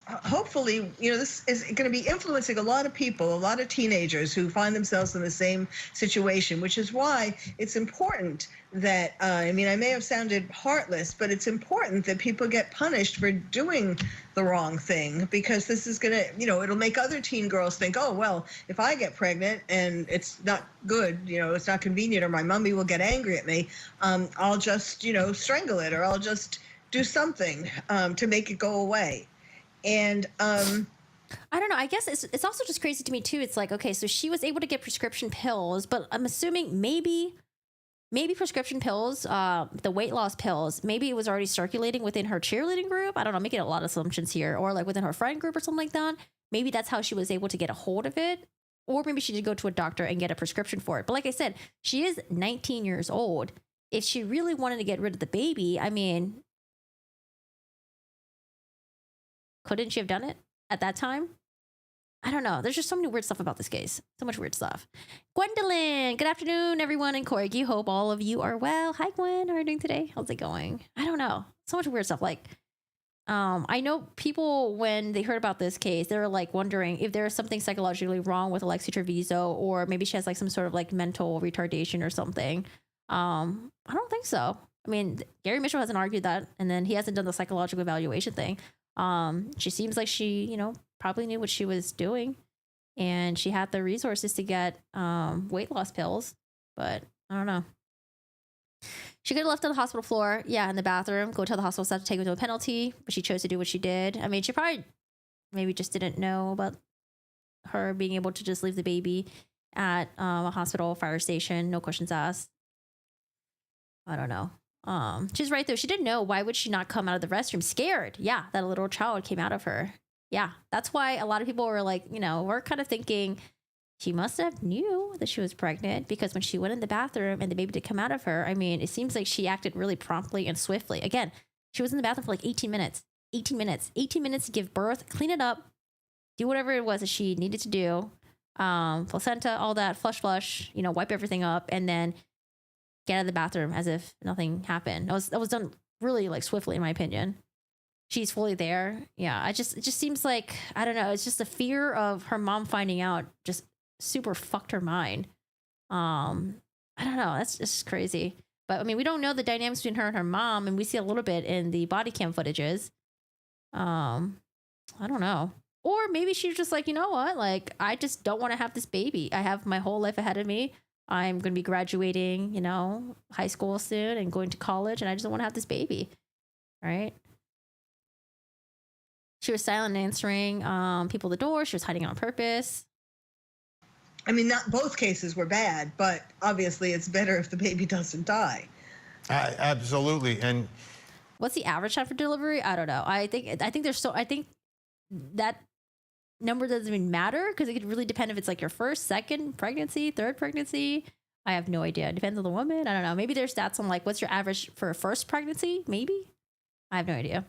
S4: Hopefully, this is going to be influencing a lot of people, a lot of teenagers who find themselves in the same situation, which is why it's important that, I may have sounded heartless, but it's important that people get punished for doing the wrong thing, because this is going to, it'll make other teen girls think, oh, well, if I get pregnant and it's not good, it's not convenient, or my mommy will get angry at me, I'll just, strangle it, or I'll just do something to make it go away. And I
S1: don't know. I guess it's also just crazy to me too. It's like, okay, so she was able to get prescription pills, but I'm assuming maybe prescription pills, the weight loss pills, maybe it was already circulating within her cheerleading group. I don't know, I'm making a lot of assumptions here, or like within her friend group or something like that. Maybe that's how she was able to get a hold of it, or maybe she did go to a doctor and get a prescription for it. But like I said, she is 19 years old. If she really wanted to get rid of the baby, couldn't she have done it at that time? I don't know. There's just so many weird stuff about this case. So much weird stuff. Gwendolyn, good afternoon, everyone in Corgi. Hope all of you are well. Hi, Gwen. How are you doing today? How's it going? I don't know. So much weird stuff. Like, I know people, when they heard about this case, they were like wondering if there's something psychologically wrong with Alexee Trevizo, or maybe she has like some sort of like mental retardation or something. I don't think so. Gary Mitchell hasn't argued that, and then he hasn't done the psychological evaluation thing. She seems like she, probably knew what she was doing, and she had the resources to get weight loss pills, but I don't know. She could have left on the hospital floor, in the bathroom, go tell the hospital staff to take her to a penalty, but she chose to do what she did. She probably maybe just didn't know about her being able to just leave the baby at a hospital, fire station, no questions asked. I don't know. She's right though. She didn't know. Why would she not come out of the restroom scared? Yeah, that a little child came out of her. Yeah, that's why a lot of people were like, we're kind of thinking she must have knew that she was pregnant, because when she went in the bathroom and the baby did come out of her, it seems like she acted really promptly and swiftly. Again, she was in the bathroom for like 18 minutes to give birth, clean it up, do whatever it was that she needed to do. Placenta, all that, flush, wipe everything up, and then get out of the bathroom as if nothing happened. That was done really like swiftly, in my opinion. She's fully there. Yeah, it just seems like, I don't know. It's just the fear of her mom finding out just super fucked her mind. I don't know. That's just crazy. But we don't know the dynamics between her and her mom, and we see a little bit in the body cam footages. I don't know. Or maybe she was just like, you know what? Like, I just don't want to have this baby. I have my whole life ahead of me. I'm going to be graduating, you know, high school soon and going to college, and I just don't want to have this baby. Right? She was silent answering people at the door. She was hiding on purpose.
S4: I mean, not both cases were bad, but obviously it's better if the baby doesn't die.
S2: Absolutely. And
S1: what's the average time for delivery? I don't know. I think that number doesn't even matter because it could really depend if it's like your first, second pregnancy, third pregnancy. I have no idea. It depends on the woman. I don't know. Maybe there's stats on like what's your average for a first pregnancy? Maybe. I have no idea.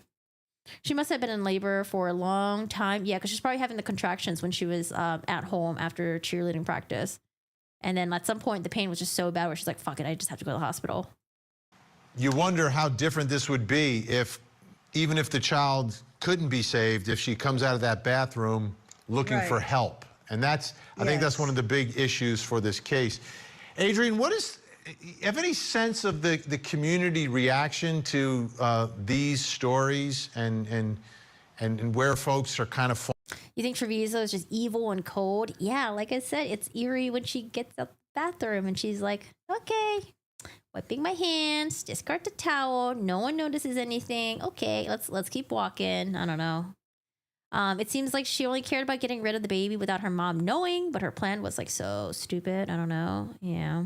S1: She must have been in labor for a long time. Yeah, because she's probably having the contractions when she was at home after cheerleading practice. And then at some point, the pain was just so bad where she's like, fuck it, I just have to go to the hospital.
S2: You wonder how different this would be if, even if the child couldn't be saved, if she comes out of that bathroom looking for help. And that's, I think that's one of the big issues for this case. Adrian, have any sense of the community reaction to these stories and where folks are kind of...
S1: You think Trevizo is just evil and cold? Yeah, like I said, it's eerie when she gets out the bathroom and she's like, okay, wiping my hands, discard the towel, no one notices anything. Okay, let's keep walking. I don't know. It seems like she only cared about getting rid of the baby without her mom knowing, but her plan was like so stupid. I don't know. Yeah.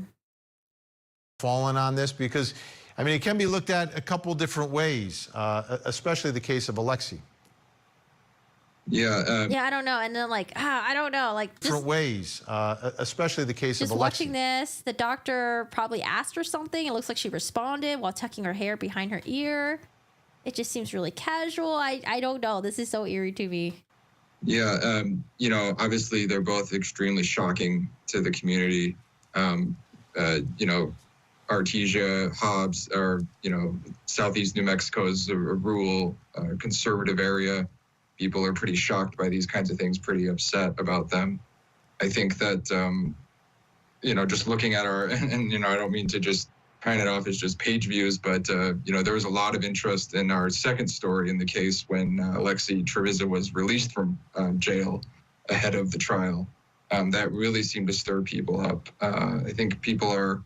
S2: Fallen on this because, I mean, it can be looked at a couple different ways, especially the case of Alexee.
S7: Yeah.
S1: Yeah, I don't know. And then like, I don't know, like
S2: different ways, especially the case of Alexee.
S1: Just watching this, the doctor probably asked her something. It looks like she responded while tucking her hair behind her ear. It just seems really casual. I don't know. This is so eerie to me.
S7: Yeah. You know, obviously they're both extremely shocking to the community. You know, Artesia, Hobbs, or, you know, Southeast New Mexico is a rural, conservative area. People are pretty shocked by these kinds of things, pretty upset about them. I think that, you know, just looking at our, and you know, I don't mean to just paint it off as just page views, but, you know, there was a lot of interest in our second story in the case when Alexee Trevizo was released from jail ahead of the trial. That really seemed to stir people up. I think people are,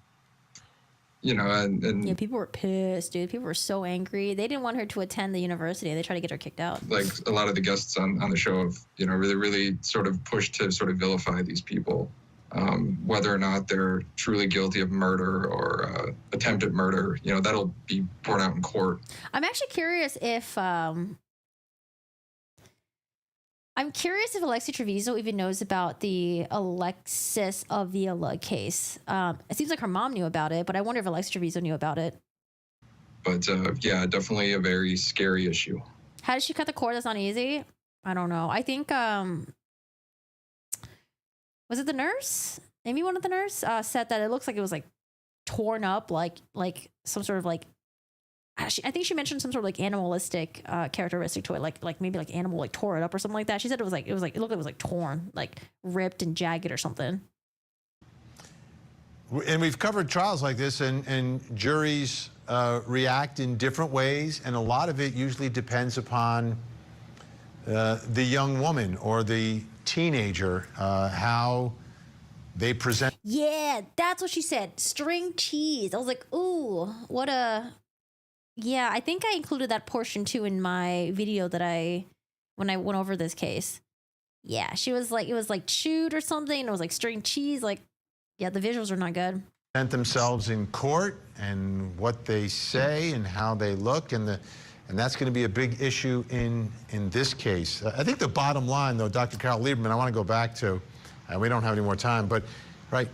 S7: you know, and
S1: yeah, people were pissed, dude. People were so angry. They didn't want her to attend the university. They tried to get her kicked out.
S7: Like a lot of the guests on the show have, you know, really sort of pushed to sort of vilify these people, whether or not they're truly guilty of murder or attempted murder. You know, that'll be borne out in court.
S1: I'm actually curious if Alexee Trevizo even knows about the Alexis Avila case. It seems like her mom knew about it, but I wonder if Alexee Trevizo knew about it.
S7: But yeah, definitely a very scary issue.
S1: How did she cut the cord? That's not easy. I don't know. I think, was it the nurse? Maybe one of the nurse said that it looks like it was like torn up, like some sort of like, I think she mentioned some sort of like animalistic characteristic to it, like maybe like animal like tore it up or something like that. She said it looked like it looked like it was like torn, like ripped and jagged or something.
S2: And we've covered trials like this, and juries react in different ways, and a lot of it usually depends upon the young woman or the teenager, how they present.
S1: Yeah, that's what she said. String cheese. I was like, ooh, what a... Yeah, I think I included that portion too in my video that when I went over this case. Yeah, she was like, it was like chewed or something. And it was like string cheese. Like, yeah, the visuals are not good.
S2: Present themselves in court and what they say and how they look, and that's going to be a big issue in this case. I think the bottom line, though, Dr. Carol Lieberman, I want to go back to, and we don't have any more time, but right,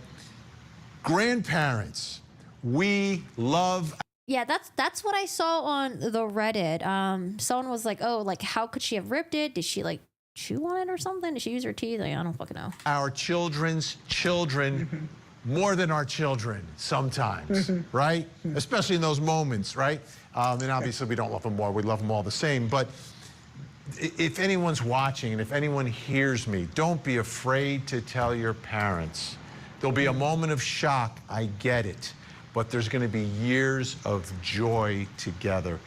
S2: grandparents, we love.
S1: Yeah, that's what I saw on the Reddit. Someone was like, oh, like, how could she have ripped it? Did she, like, chew on it or something? Did she use her teeth? Like, I don't fucking know.
S2: Our children's children more than our children sometimes, right? Especially in those moments, right? And obviously we don't love them more. We love them all the same. But if anyone's watching and if anyone hears me, don't be afraid to tell your parents. There'll be a moment of shock. I get it. But there's going to be years of joy together.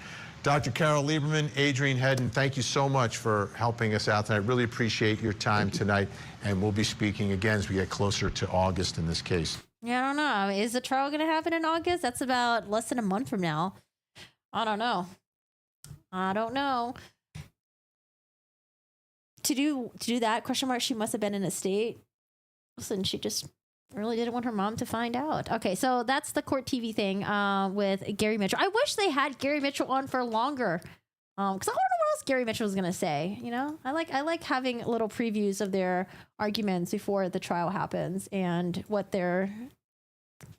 S2: Dr. Carol Lieberman, Adrienne Hedden, thank you so much for helping us out tonight. I really appreciate your time tonight, and we'll be speaking again as we get closer to August in this case.
S1: Yeah, I don't know. Is the trial going to happen in August? That's about less than a month from now. I don't know. To do that, question mark, she must have been in a state. Listen, she just really didn't want her mom to find out. Okay, so that's the court TV thing with Gary Mitchell. I wish they had Gary Mitchell on for longer. Because I don't know what else Gary Mitchell was gonna say. You know, I like having little previews of their arguments before the trial happens and what their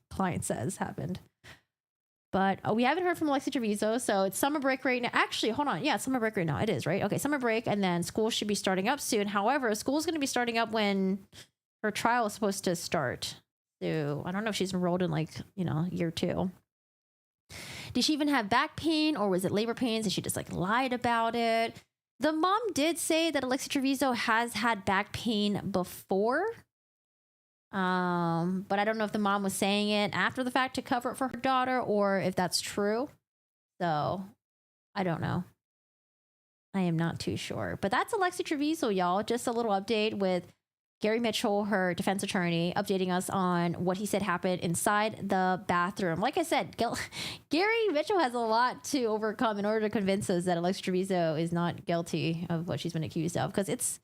S1: client says happened. But we haven't heard from Alexee Trevizo, so it's summer break right now. Actually, hold on. Yeah, it's summer break right now. It is, right? Okay, summer break, and then school should be starting up soon. However, school's going to be starting up when her trial is supposed to start. So I don't know if she's enrolled in year 2. Did she even have back pain, or was it labor pains and she just lied about it? The mom did say that Alexee Trevizo has had back pain before. But I don't know if the mom was saying it after the fact to cover it for her daughter or if that's true. So I don't know. I am not too sure. But that's Alexee Trevizo, y'all. Just a little update with Gary Mitchell, her defense attorney, updating us on what he said happened inside the bathroom. Like I said, Gary Mitchell has a lot to overcome in order to convince us that Alexee Trevizo is not guilty of what she's been accused of. Because it's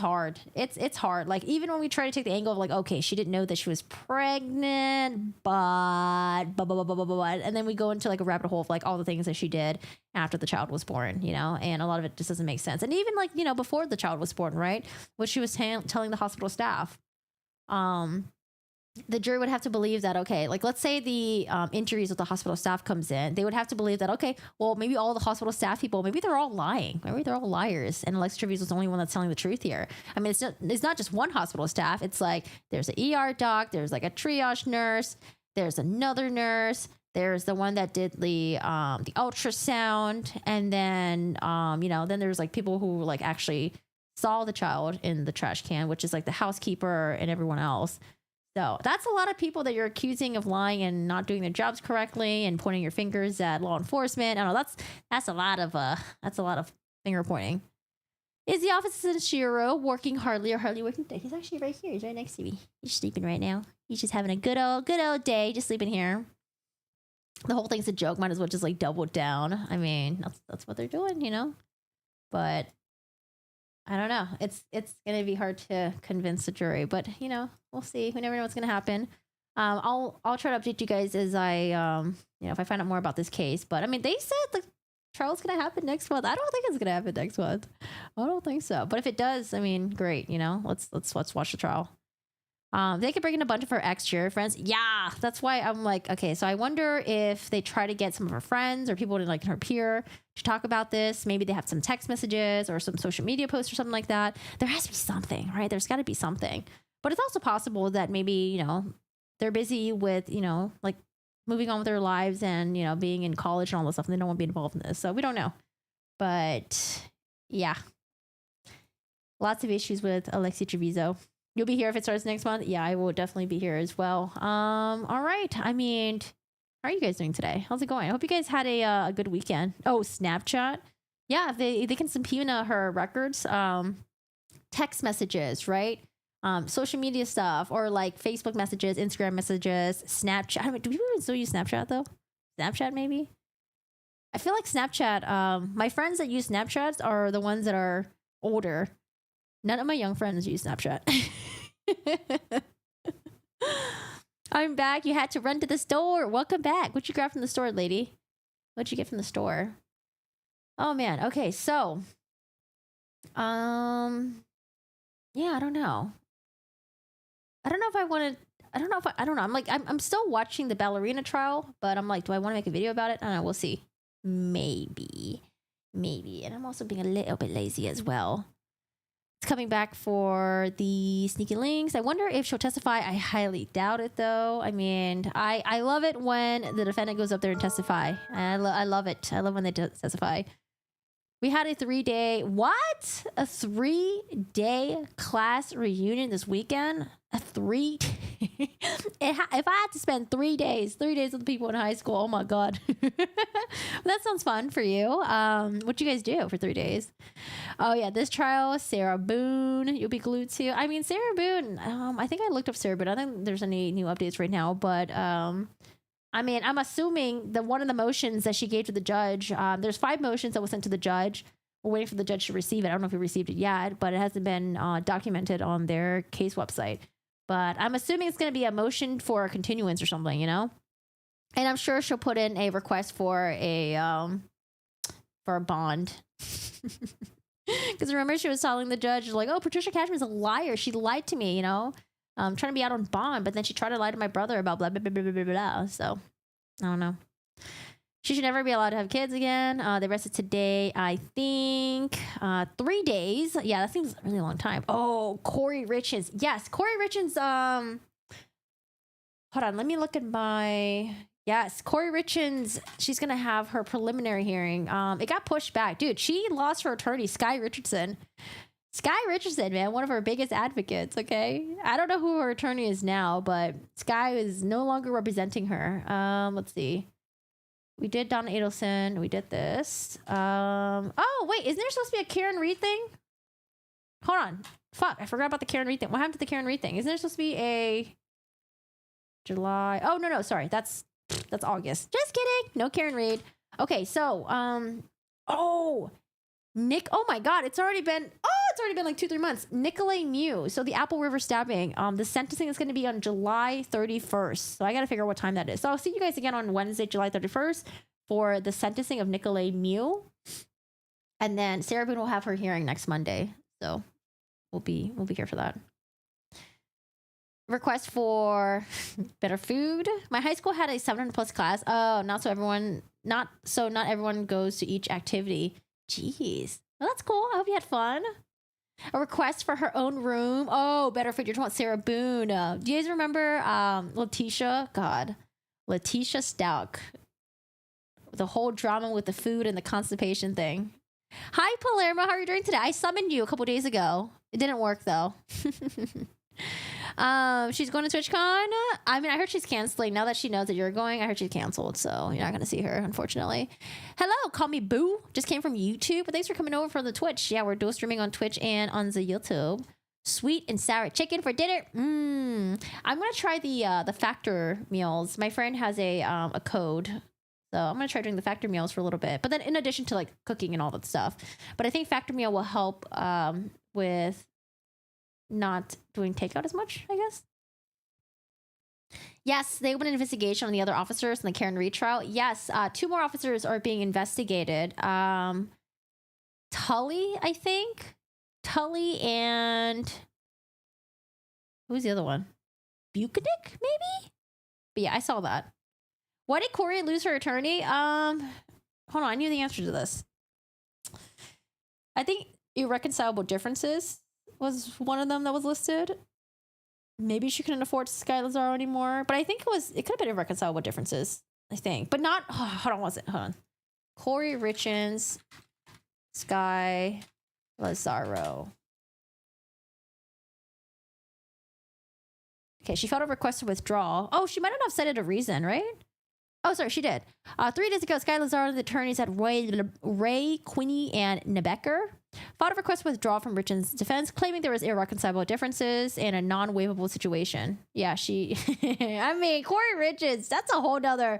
S1: hard. It's hard. Like, even when we try to take the angle of okay, she didn't know that she was pregnant, but blah, blah, blah, blah, blah, blah, and then we go into a rabbit hole of all the things that she did after the child was born, and a lot of it just doesn't make sense. And even before the child was born, right? What she was telling the hospital staff, the jury would have to believe that, okay, let's say the injuries of the hospital staff comes in, they would have to believe that, okay, well, maybe all the hospital staff people, maybe they're all lying. Maybe they're all liars. And Alexee Trevizo is the only one that's telling the truth here. I mean, it's not just one hospital staff. It's there's an ER doc, there's a triage nurse, there's another nurse, there's the one that did the ultrasound. And then, then there's people who actually saw the child in the trash can, which is the housekeeper and everyone else. So that's a lot of people that you're accusing of lying and not doing their jobs correctly and pointing your fingers at law enforcement. I don't know. That's a lot of finger pointing. Is the officer Shiro working hardly or hardly working today? He's actually right here. He's right next to me. He's sleeping right now. He's just having a good old day, just sleeping here. The whole thing's a joke. Might as well just double down. I mean, that's what they're doing, But I don't know. It's gonna be hard to convince the jury, but we'll see. We never know what's gonna happen. I'll try to update you guys as I if I find out more about this case. But I mean, they said the trial's gonna happen next month. I don't think it's gonna happen next month. I don't think so. But if it does, I mean, great. Let's watch the trial. They could bring in a bunch of her ex-cheer friends. Yeah, that's why I'm okay, so I wonder if they try to get some of her friends or people in her peer to talk about this. Maybe they have some text messages or some social media posts or something like that. There has to be something, right? There's got to be something. But it's also possible that maybe, they're busy with, moving on with their lives and, being in college and all this stuff, and they don't want to be involved in this. So we don't know. But yeah, lots of issues with Alexee Trevizo. You'll be here if it starts next month? Yeah, I will definitely be here as well. All right. I mean, how are you guys doing today? How's it going? I hope you guys had a good weekend. Oh, Snapchat. Yeah, they can subpoena her records. Text messages, right? Social media stuff, or Facebook messages, Instagram messages, Snapchat. I don't know, do people even still use Snapchat though? Snapchat maybe? I feel like Snapchat, my friends that use Snapchats are the ones that are older. None of my young friends use Snapchat. I'm back. You had to run to the store. Welcome back. What'd you grab from the store, lady? What'd you get from the store? Oh man. Okay, so yeah, I don't know. I don't know if I want to. I don't know. I'm still watching the ballerina trial, but I'm do I want to make a video about it? I don't know. We'll see. Maybe. And I'm also being a little bit lazy as well. It's coming back for the sneaky links. I wonder if she'll testify. I highly doubt it, though. I mean, I love it when the defendant goes up there and testify. I love it. I love when they testify. We had a 3-day class reunion this weekend. A 3 If I had to spend 3 days with the people in high school, oh my God. That sounds fun for you. What you guys do for 3 days? Oh yeah, this trial, Sarah Boone, you'll be glued to. I mean, Sarah Boone, I think I looked up Sarah Boone. I don't think there's any new updates right now, but I mean, I'm assuming that one of the motions that she gave to the judge, there's 5 motions that was sent to the judge. We're waiting for the judge to receive it. I don't know if he received it yet, but it hasn't been documented on their case website. But I'm assuming it's going to be a motion for a continuance or something, you know? And I'm sure she'll put in a request for a bond. Because remember, she was telling the judge, like, oh, Patricia Cashman's a liar. She lied to me, you know? Trying to be out on bond, but then she tried to lie to my brother about blah, blah, blah, blah, blah, blah. So, I don't know. She should never be allowed to have kids again. They arrested today, I think, 3 days. Yeah, that seems a really long time. Oh, Corey Richards. Yes, Corey Richards. Hold on, let me look at my... Yes, Corey Richards. She's going to have her preliminary hearing. It got pushed back. Dude, she lost her attorney, Sky Richardson. Sky Richardson, man, one of her biggest advocates, okay? I don't know who her attorney is now, but Sky is no longer representing her. Let's see. We did Donna Adelson. We did this. Oh, wait. Isn't there supposed to be a Karen Reed thing? Hold on. Fuck. I forgot about the Karen Reed thing. What happened to the Karen Reed thing? Isn't there supposed to be a July? Oh, no. Sorry. That's August. Just kidding. No Karen Reed. Okay. So, Nick. Oh my God. It's already been like 2-3 months. Nicolay Mew. So the Apple River stabbing. The sentencing is going to be on July 31st. So I got to figure out what time that is. So I'll see you guys again on Wednesday, July 31st for the sentencing of Nicolay Mew. And then Sarah Boone will have her hearing next Monday. So we'll be here for that. Request for better food. My high school had a 700+ class. Oh, not everyone goes to each activity. Jeez. Well, that's cool. I hope you had fun. A request for her own room. Oh, better food. You just want Sarah Boone. Do you guys remember Letitia? God. Letitia Stout. The whole drama with the food and the constipation thing. Hi, Palermo. How are you doing today? I summoned you a couple days ago. It didn't work, though. She's going to TwitchCon. I mean, I heard she's canceling. Now that she knows that you're going, I heard she's canceled. So you're not going to see her, unfortunately. Hello, call me Boo. Just came from YouTube. But thanks for coming over from the Twitch. Yeah, we're dual streaming on Twitch and on the YouTube. Sweet and sour chicken for dinner. I'm going to try the Factor meals. My friend has a code. So I'm going to try doing the Factor meals for a little bit. But then in addition to like cooking and all that stuff. But I think Factor meal will help with not doing takeout as much, I guess. Yes, they opened an investigation on the other officers in the Karen Reed trial. Yes, 2 more officers are being investigated. Tully, I think. Tully and... who's the other one? Buchanan, maybe? But yeah, I saw that. Why did Corey lose her attorney? Hold on, I knew the answer to this. I think irreconcilable differences was one of them that was listed. Maybe she couldn't afford Sky Lazaro anymore, but I think it could have been irreconcilable differences, I think, but not, hold on. Corey Richards, Sky Lazaro. Okay, she filed a request to withdraw. Oh, she might not have cited a reason, right? Oh, sorry, she did. 3 days ago, Sky Lazaro, the attorneys at Ray, Quinney, and Nebecker filed a request to withdraw from Richard's defense, claiming there was irreconcilable differences and a non-waivable situation. Yeah, I mean, Corey Richards, that's a whole nother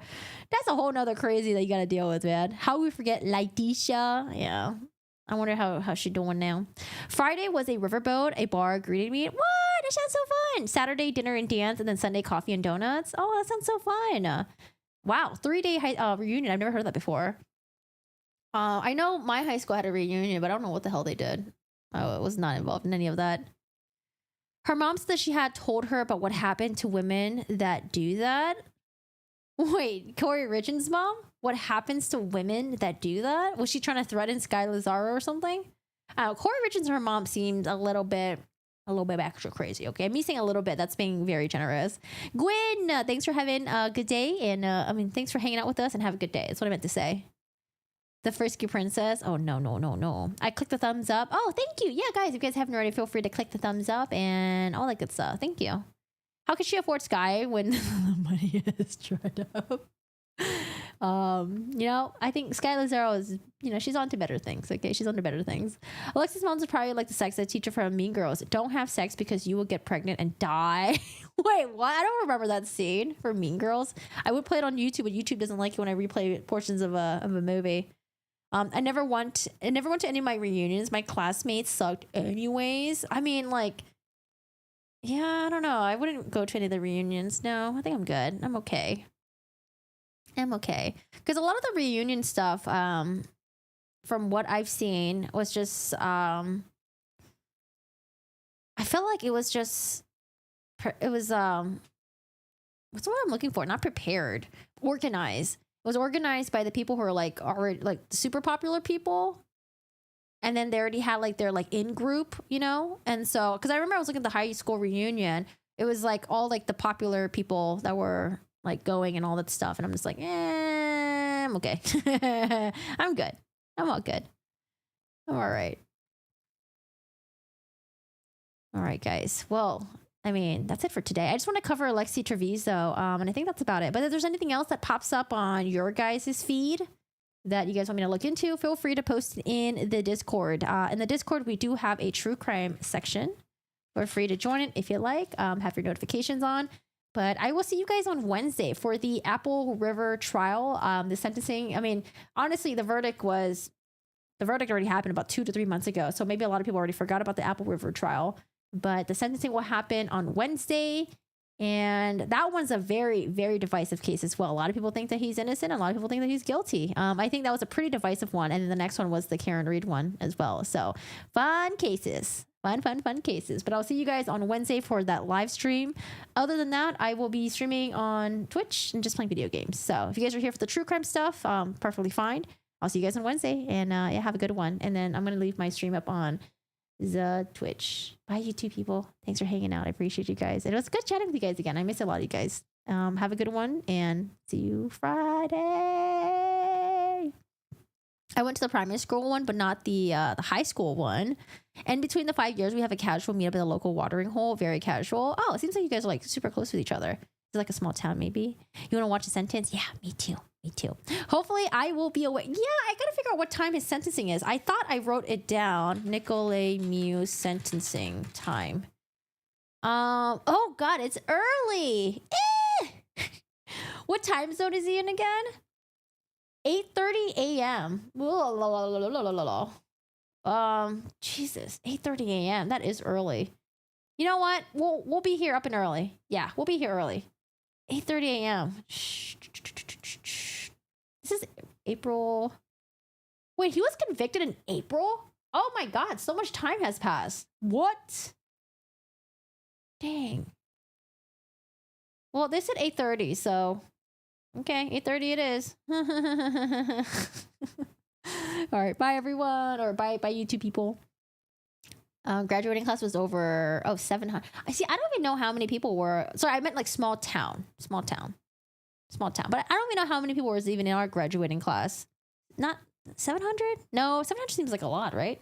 S1: crazy that you got to deal with, man. How we forget Letitia? Yeah. I wonder how she's doing now. Friday was a riverboat, a bar greeted me. What? It sounds so fun. Saturday, dinner and dance, and then Sunday, coffee and donuts. Oh, that sounds so fun. Wow, 3-day reunion. I've never heard of that before. I know my high school had a reunion, but I don't know what the hell they did. I was not involved in any of that. Her mom said that she had told her about what happened to women that do that. Wait, Corey Richards' mom? What happens to women that do that? Was she trying to threaten Sky Lazaro or something? Corey Richards and her mom seemed a little bit extra crazy. Okay, me saying a little bit, that's being very generous. Gwen, thanks for having a good day, and thanks for hanging out with us, and have a good day. That's what I meant to say. The Frisky Princess. Oh, no. I clicked the thumbs up. Oh, thank you. Yeah, guys, if you guys haven't already, feel free to click the thumbs up and all that good stuff. Thank you. How could she afford Sky when the money is dried up? I think Sky Lazaro is, she's on to better things. Okay, she's on to better things. Alexis Moms is probably like the sex ed teacher from Mean Girls. Don't have sex because you will get pregnant and die. Wait, what? I don't remember that scene for Mean Girls. I would play it on YouTube, but YouTube doesn't like it when I replay portions of a movie. I never went to any of my reunions. My classmates sucked anyways. I mean, like, yeah, I don't know. I wouldn't go to any of the reunions. No, I think I'm good. I'm okay. Because a lot of the reunion stuff, from what I've seen, was just, I felt like it was just, what's the word I'm looking for? Not prepared, organized. It was organized by the people who are like already like super popular people. And then they already had like their like in group, And so, because I remember I was looking at the high school reunion, it was like all like the popular people that were like going and all that stuff. And I'm just like, I'm okay. I'm good. I'm all good. I'm all right. All right, guys. Well, I mean, that's it for today. I just want to cover Alexee Trevizo. And I think that's about it. But if there's anything else that pops up on your guys' feed that you guys want me to look into, feel free to post it in the Discord. In the Discord, we do have a true crime section. Feel free to join it if you like. Have your notifications on. But I will see you guys on Wednesday for the Apple River trial. The sentencing. I mean, honestly, the verdict already happened about 2 to 3 months ago. So maybe a lot of people already forgot about the Apple River trial. But the sentencing will happen on Wednesday. And that one's a very, very divisive case as well. A lot of people think that he's innocent. A lot of people think that he's guilty. I think that was a pretty divisive one. And then the next one was the Karen Reed one as well. So fun cases. Fun cases. But I'll see you guys on Wednesday for that live stream. Other than that, I will be streaming on Twitch and just playing video games. So if you guys are here for the true crime stuff, perfectly fine. I'll see you guys on Wednesday, and yeah, have a good one. And then I'm going to leave my stream up on the Twitch. Bye, YouTube people. Thanks for hanging out. I appreciate you guys. And it was good chatting with you guys again. I miss a lot of you guys. Have a good one, and see you Friday. I went to the primary school one, but not the high school one. And between the 5 years, we have a casual meetup at the local watering hole. Very casual. Oh, it seems like you guys are like super close with each other. It's like a small town, maybe. You want to watch a sentence? Yeah, me too. Hopefully, I will be awake. Yeah, I gotta figure out what time his sentencing is. I thought I wrote it down. Nicolay Muse sentencing time. Oh God, it's early. What time zone is he in again? 8:30 a.m. Jesus, 8:30 a.m. That is early. You know what? We'll be here up and early. Yeah, we'll be here early. 8:30 a.m. This is April. Wait, he was convicted in April? Oh my God, so much time has passed. What? Dang. Well, they said 8:30, so okay, 8:30 it is. All right, bye everyone, or bye YouTube people. Graduating class was over 700. I don't even know how many people were. Sorry, I meant like small town. But I don't even know how many people was even in our graduating class. Not 700? No, 700 seems like a lot, right?